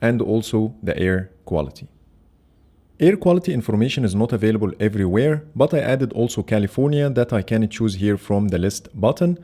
[SPEAKER 1] and also the air quality. Air quality information is not available everywhere, but I added also California that I can choose here from the list button.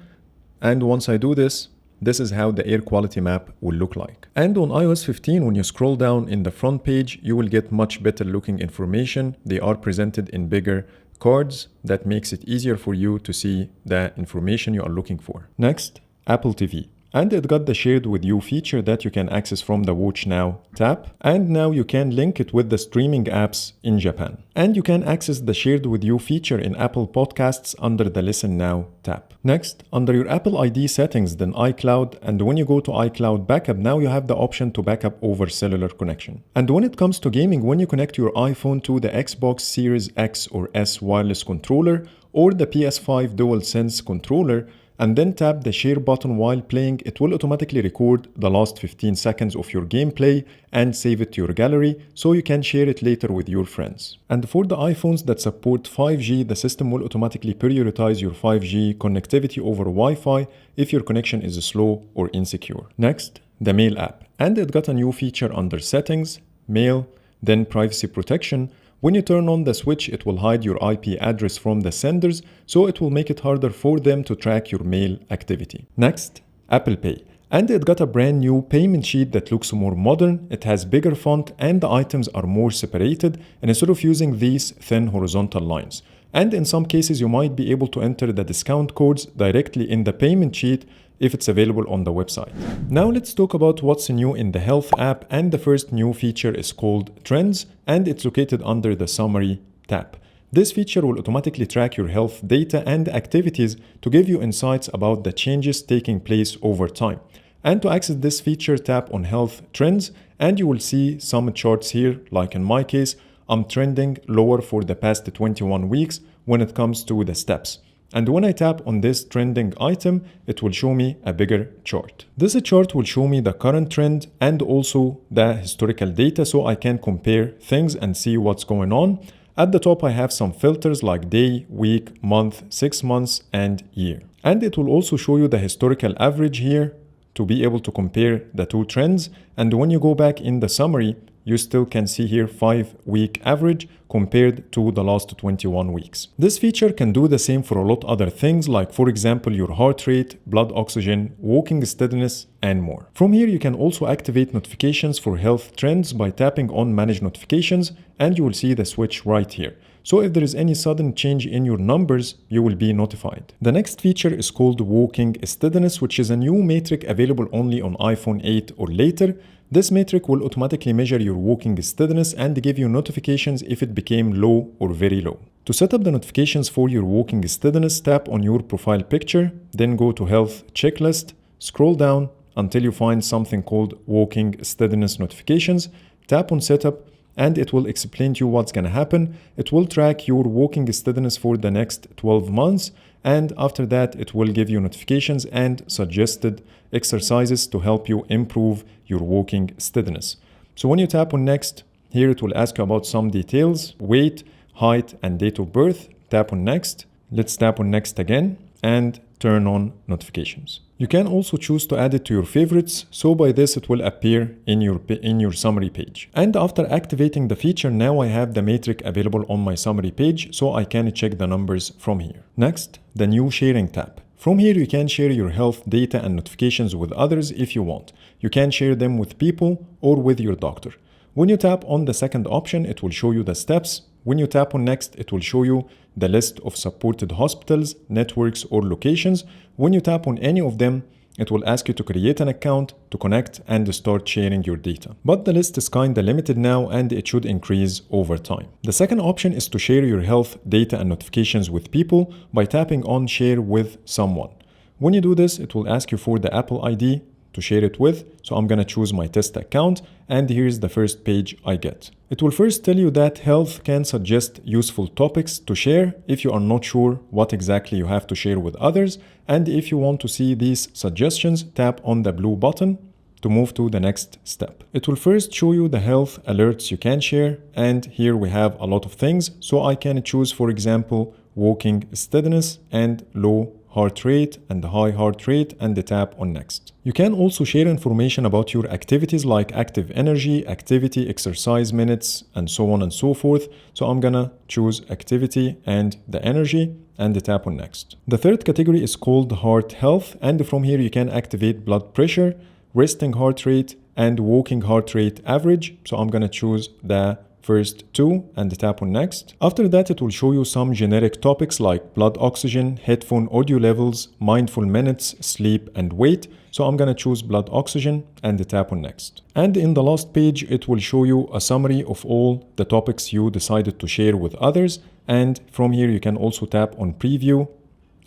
[SPEAKER 1] And once I do this, this is how the air quality map will look like. And on iOS 15, when you scroll down in the front page, you will get much better looking information. They are presented in bigger cards that makes it easier for you to see the information you are looking for. Next, Apple TV. And it got the shared with you feature that you can access from the Watch Now tab. And now you can link it with the streaming apps in Japan. And you can access the shared with you feature in Apple Podcasts under the Listen Now tab. Next, under your Apple ID settings, then iCloud. And when you go to iCloud backup, now you have the option to backup over cellular connection. And when it comes to gaming, when you connect your iPhone to the Xbox Series X or S wireless controller or the PS5 DualSense controller, and then tap the share button while playing, it will automatically record the last 15 seconds of your gameplay and save it to your gallery so you can share it later with your friends. And for the iPhones that support 5G, the system will automatically prioritize your 5G connectivity over Wi-Fi if your connection is slow or insecure. Next, the Mail app. And it got a new feature under Settings, Mail, then Privacy Protection. When you turn on the switch, it will hide your IP address from the senders, so it will make it harder for them to track your mail activity. Next, Apple Pay. And it got a brand new payment sheet that looks more modern, it has bigger font, and the items are more separated, and instead of using these thin horizontal lines. And in some cases, you might be able to enter the discount codes directly in the payment sheet if it's available on the website. Now let's talk about what's new in the Health app, and the first new feature is called Trends, and it's located under the Summary tab. This feature will automatically track your health data and activities to give you insights about the changes taking place over time. And to access this feature, tap on Health Trends, and you will see some charts here. Like in my case, I'm trending lower for the past 21 weeks when it comes to the steps. And when I tap on this trending item, it will show me a bigger chart. This chart will show me the current trend and also the historical data, so I can compare things and see what's going on. At the top, I have some filters like day, week, month, 6 months, and year. And it will also show you the historical average here to be able to compare the two trends. And when you go back in the summary, you still can see here 5-week average compared to the last 21 weeks. This feature can do the same for a lot other things, like for example your heart rate, blood oxygen, walking steadiness, and more. From here you can also activate notifications for health trends by tapping on Manage Notifications, and you will see the switch right here. So if there is any sudden change in your numbers, you will be notified. The next feature is called Walking Steadiness, which is a new metric available only on iPhone 8 or later. This metric will automatically measure your walking steadiness and give you notifications if it became low or very low. To set up the notifications for your walking steadiness, tap on your profile picture, then go to Health Checklist, scroll down until you find something called Walking Steadiness Notifications, tap on Setup, and it will explain to you what's going to happen. It will track your walking steadiness for the next 12 months, and after that it will give you notifications and suggested exercises to help you improve your walking steadiness. So when you tap on Next, here it will ask you about some details, weight, height, and date of birth. Tap on Next. Let's tap on Next again and turn on notifications. You can also choose to add it to your favorites, so by this it will appear in your summary page. And after activating the feature, now I have the metric available on my summary page, so I can check the numbers from here. Next, the new Sharing tab. From here you can share your health data and notifications with others if you want. You can share them with people or with your doctor. When you tap on the second option, it will show you the steps. When you tap on Next, it will show you the list of supported hospitals, networks, or locations. When you tap on any of them, it will ask you to create an account, to connect, and start sharing your data. But the list is kinda limited now, and it should increase over time. The second option is to share your health data and notifications with people by tapping on Share with Someone. When you do this, it will ask you for the Apple ID to share it with. So I'm gonna choose my test account, and here's the first page I get. It will first tell you that Health can suggest useful topics to share if you are not sure what exactly you have to share with others. And if you want to see these suggestions, tap on the blue button to move to the next step. It will first show you the health alerts you can share, and here we have a lot of things. So I can choose, for example, walking steadiness and low heart rate and high heart rate, and tap on Next. You can also share information about your activities like active energy, activity, exercise minutes, and so on and so forth. So I'm gonna choose activity and the energy and tap on Next. The third category is called Heart Health, and from here you can activate blood pressure, resting heart rate, and walking heart rate average. So I'm gonna choose the first two and tap on Next. After that, it will show you some generic topics like blood oxygen, headphone audio levels, mindful minutes, sleep, and weight. So I'm gonna choose blood oxygen and tap on Next. And in the last page, it will show you a summary of all the topics you decided to share with others. And from here, you can also tap on Preview,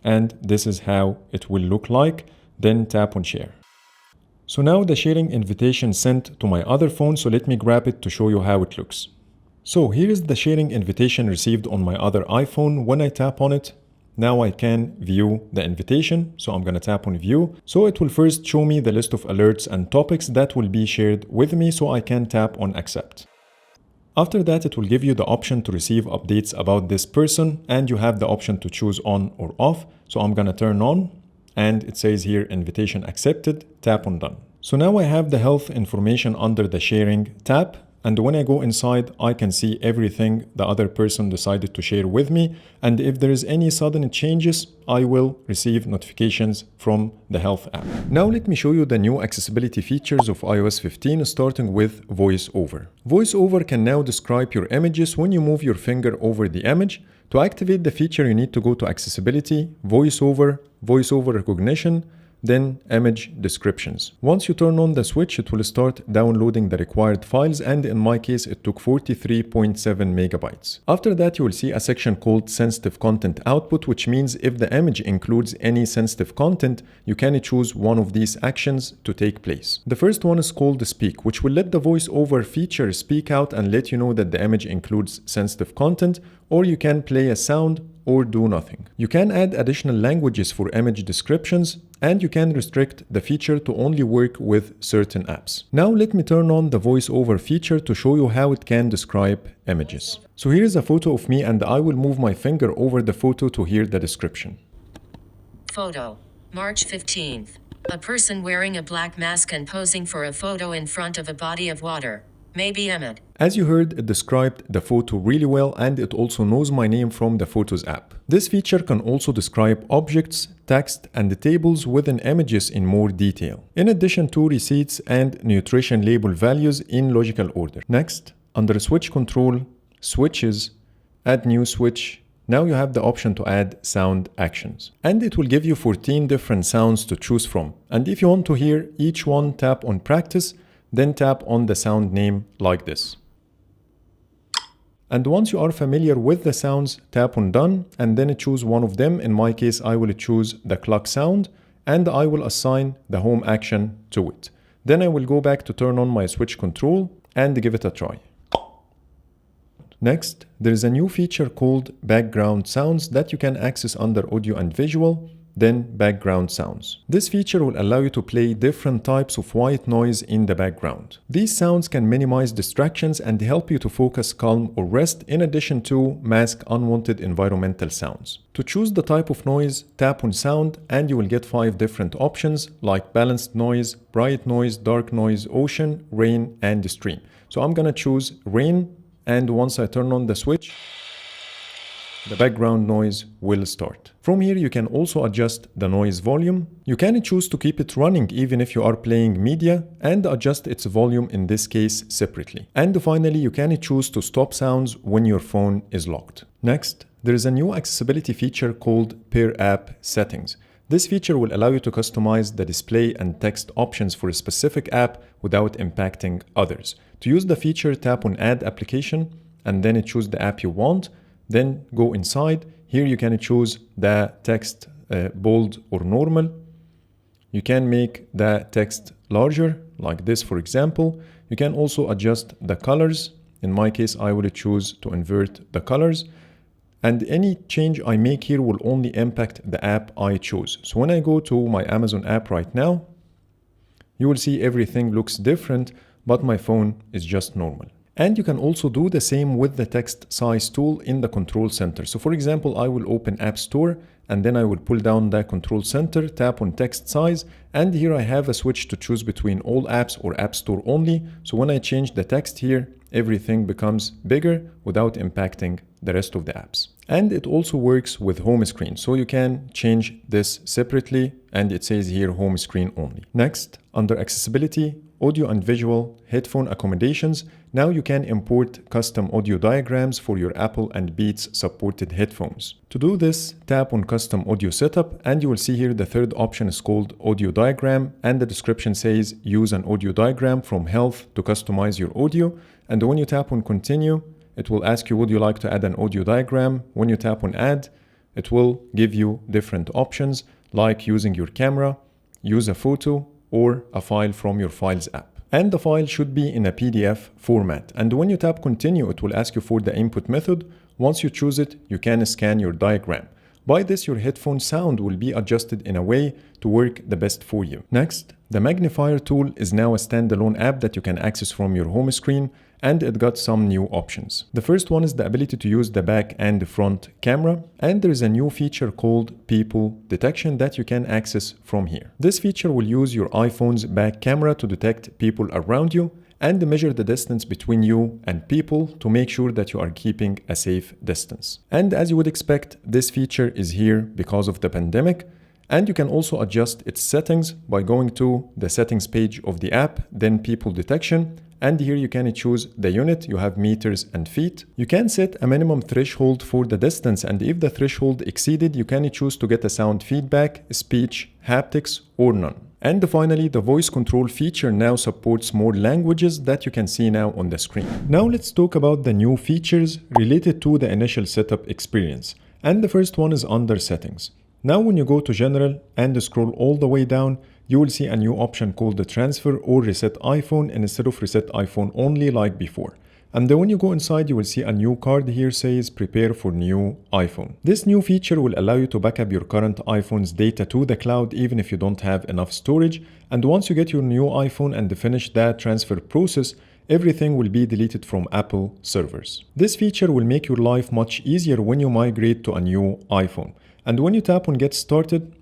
[SPEAKER 1] and this is how it will look like. Then tap on Share. So now the sharing invitation sent to my other phone, so let me grab it to show you how it looks. So here is the sharing invitation received on my other iPhone. When I tap on it, now I can view the invitation. So I'm going to tap on View. So it will first show me the list of alerts and topics that will be shared with me, so I can tap on Accept. After that, it will give you the option to receive updates about this person, and you have the option to choose on or off. So I'm going to turn on, and it says here Invitation Accepted. Tap on Done. So now I have the health information under the Sharing tab. And when I go inside, I can see everything the other person decided to share with me. And if there is any sudden changes, I will receive notifications from the Health app. Now let me show you the new accessibility features of iOS 15, starting with VoiceOver. VoiceOver can now describe your images when you move your finger over the image. To activate the feature, you need to go to Accessibility, VoiceOver, VoiceOver Recognition, then Image Descriptions. Once you turn on the switch, it will start downloading the required files, and in my case, it took 43.7 megabytes. After that, you will see a section called Sensitive Content Output, which means if the image includes any sensitive content, you can choose one of these actions to take place. The first one is called Speak, which will let the VoiceOver feature speak out and let you know that the image includes sensitive content, or you can play a sound or do nothing. You can add additional languages for image descriptions, and you can restrict the feature to only work with certain apps. Now let me turn on the VoiceOver feature to show you how it can describe images. So here is a photo of me, and I will move my finger over the photo to hear the description.
[SPEAKER 3] Photo, March 15th. A person wearing a black mask and posing for a photo in front of a body of water. Maybe Emmett.
[SPEAKER 1] As you heard, it described the photo really well, and it also knows my name from the Photos app. This feature can also describe objects, text, and the tables within images in more detail, in addition to receipts and nutrition label values in logical order. Next, under Switch Control, Switches, Add New Switch, now you have the option to add sound actions. And it will give you 14 different sounds to choose from. And if you want to hear each one, tap on Practice, then tap on the sound name like this. And once you are familiar with the sounds, tap on Done and then choose one of them. In my case, I will choose the clock sound, and I will assign the home action to it. Then I will go back to turn on my switch control and give it a try. Next, there is a new feature called Background Sounds that you can access under Audio and Visual, then Background Sounds. This feature will allow you to play different types of white noise in the background. These sounds can minimize distractions and help you to focus, calm, or rest, in addition to mask unwanted environmental sounds. To choose the type of noise, tap on Sound and you will get 5 different options like Balanced Noise, Bright Noise, Dark Noise, Ocean, Rain, and Stream. So I'm gonna choose Rain, and once I turn on the switch, the background noise will start. From here, you can also adjust the noise volume. You can choose to keep it running even if you are playing media, and adjust its volume in this case separately. And finally, you can choose to stop sounds when your phone is locked. Next, there is a new accessibility feature called Per App Settings. This feature will allow you to customize the display and text options for a specific app without impacting others. To use the feature, tap on Add Application and then choose the app you want. Then go inside. Here you can choose the text bold or normal. You can make the text larger, like this for example. You can also adjust the colors. In my case, I will choose to invert the colors. And any change I make here will only impact the app I choose. So when I go to my Amazon app right now, you will see everything looks different, but my phone is just normal. And you can also do the same with the text size tool in the control center. So for example, I will open App Store and then I will pull down the control center, tap on text size, and here I have a switch to choose between all apps or App Store only. So when I change the text here, everything becomes bigger without impacting the rest of the apps. And it also works with home screen. So you can change this separately and it says here home screen only. Next, under accessibility, audio and visual, headphone accommodations, now you can import custom audio diagrams for your Apple and Beats supported headphones. To do this, tap on custom audio setup and you will see here the third option is called audio diagram, and the description says use an audio diagram from Health to customize your audio. And when you tap on continue, it will ask you, would you like to add an audio diagram? When you tap on add, it will give you different options like using your camera, use a photo, or a file from your Files app. And the file should be in a PDF format. And when you tap continue, it will ask you for the input method. Once you choose it, you can scan your diagram. By this, your headphone sound will be adjusted in a way to work the best for you. Next, the magnifier tool is now a standalone app that you can access from your home screen, and it got some new options. The first one is the ability to use the back and front camera, and there is a new feature called people detection that you can access from here. This feature will use your iPhone's back camera to detect people around you, and measure the distance between you and people to make sure that you are keeping a safe distance. And as you would expect, this feature is here because of the pandemic, and you can also adjust its settings by going to the settings page of the app, then people detection, and here you can choose the unit. You have meters and feet. You can set a minimum threshold for the distance, and if the threshold exceeded, you can choose to get a sound feedback, speech, haptics, or none. And finally, the voice control feature now supports more languages that you can see now on the screen. Now let's talk about the new features related to the initial setup experience. And the first one is under settings. Now when you go to general and scroll all the way down, you will see a new option called the transfer or reset iPhone instead of reset iPhone only like before. And then when you go inside, you will see a new card here says prepare for new iPhone. This new feature will allow you to back up your current iPhone's data to the cloud even if you don't have enough storage. And once you get your new iPhone and finish that transfer process, everything will be deleted from Apple servers. This feature will make your life much easier when you migrate to a new iPhone. And when you tap on get started,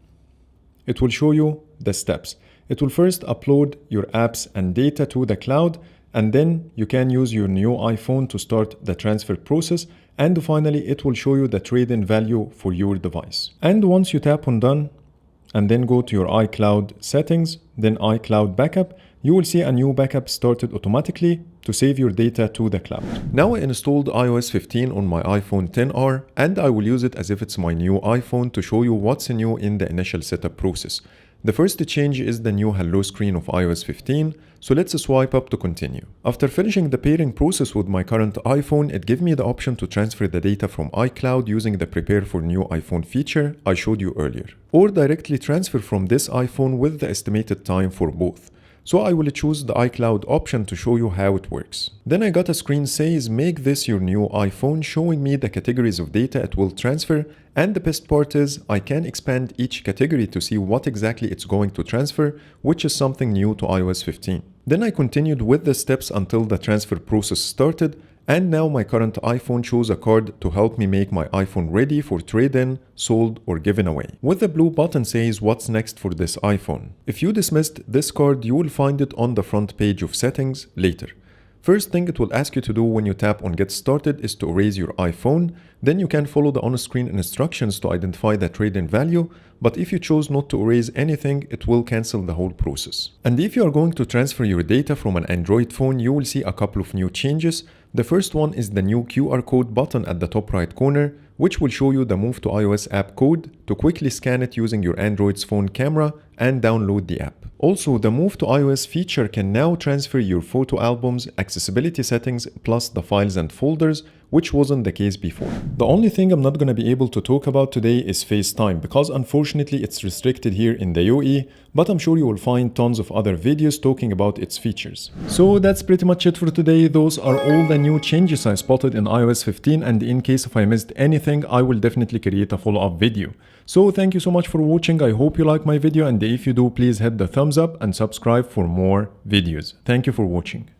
[SPEAKER 1] it will show you the steps. It will first upload your apps and data to the cloud, and then you can use your new iPhone to start the transfer process, and finally it will show you the trade-in value for your device. And once you tap on done and then go to your iCloud settings, then iCloud backup, you will see a new backup started automatically to save your data to the cloud. Now I installed iOS 15 on my iPhone XR, and I will use it as if it's my new iPhone to show you what's new in the initial setup process. The first change is the new hello screen of iOS 15, so let's swipe up to continue. After finishing the pairing process with my current iPhone, it gave me the option to transfer the data from iCloud using the prepare for new iPhone feature I showed you earlier, or directly transfer from this iPhone with the estimated time for both. So I will choose the iCloud option to show you how it works. Then I got a screen says make this your new iPhone, showing me the categories of data it will transfer, and the best part is I can expand each category to see what exactly it's going to transfer, which is something new to iOS 15. Then I continued with the steps until the transfer process started, and now my current iPhone shows a card to help me make my iPhone ready for trade-in, sold, or given away. With the blue button says what's next for this iPhone. If you dismissed this card, you will find it on the front page of settings later. First thing it will ask you to do when you tap on get started is to erase your iPhone. Then you can follow the on-screen instructions to identify the trade-in value, but if you choose not to erase anything, it will cancel the whole process. And if you are going to transfer your data from an Android phone, you will see a couple of new changes. The first one is the new QR code button at the top right corner, which will show you the Move to iOS app code to quickly scan it using your Android's phone camera and download the app. Also, the Move to iOS feature can now transfer your photo albums, accessibility settings, plus the files and folders, which wasn't the case before. The only thing I'm not going to be able to talk about today is FaceTime, because unfortunately it's restricted here in the UE, but I'm sure you will find tons of other videos talking about its features. So that's pretty much it for today. Those are all the new changes I spotted in iOS 15, and in case if I missed anything, I will definitely create a follow-up video. So thank you so much for watching. I hope you like my video, and if you do, please hit the thumbs up and subscribe for more videos. Thank you for watching.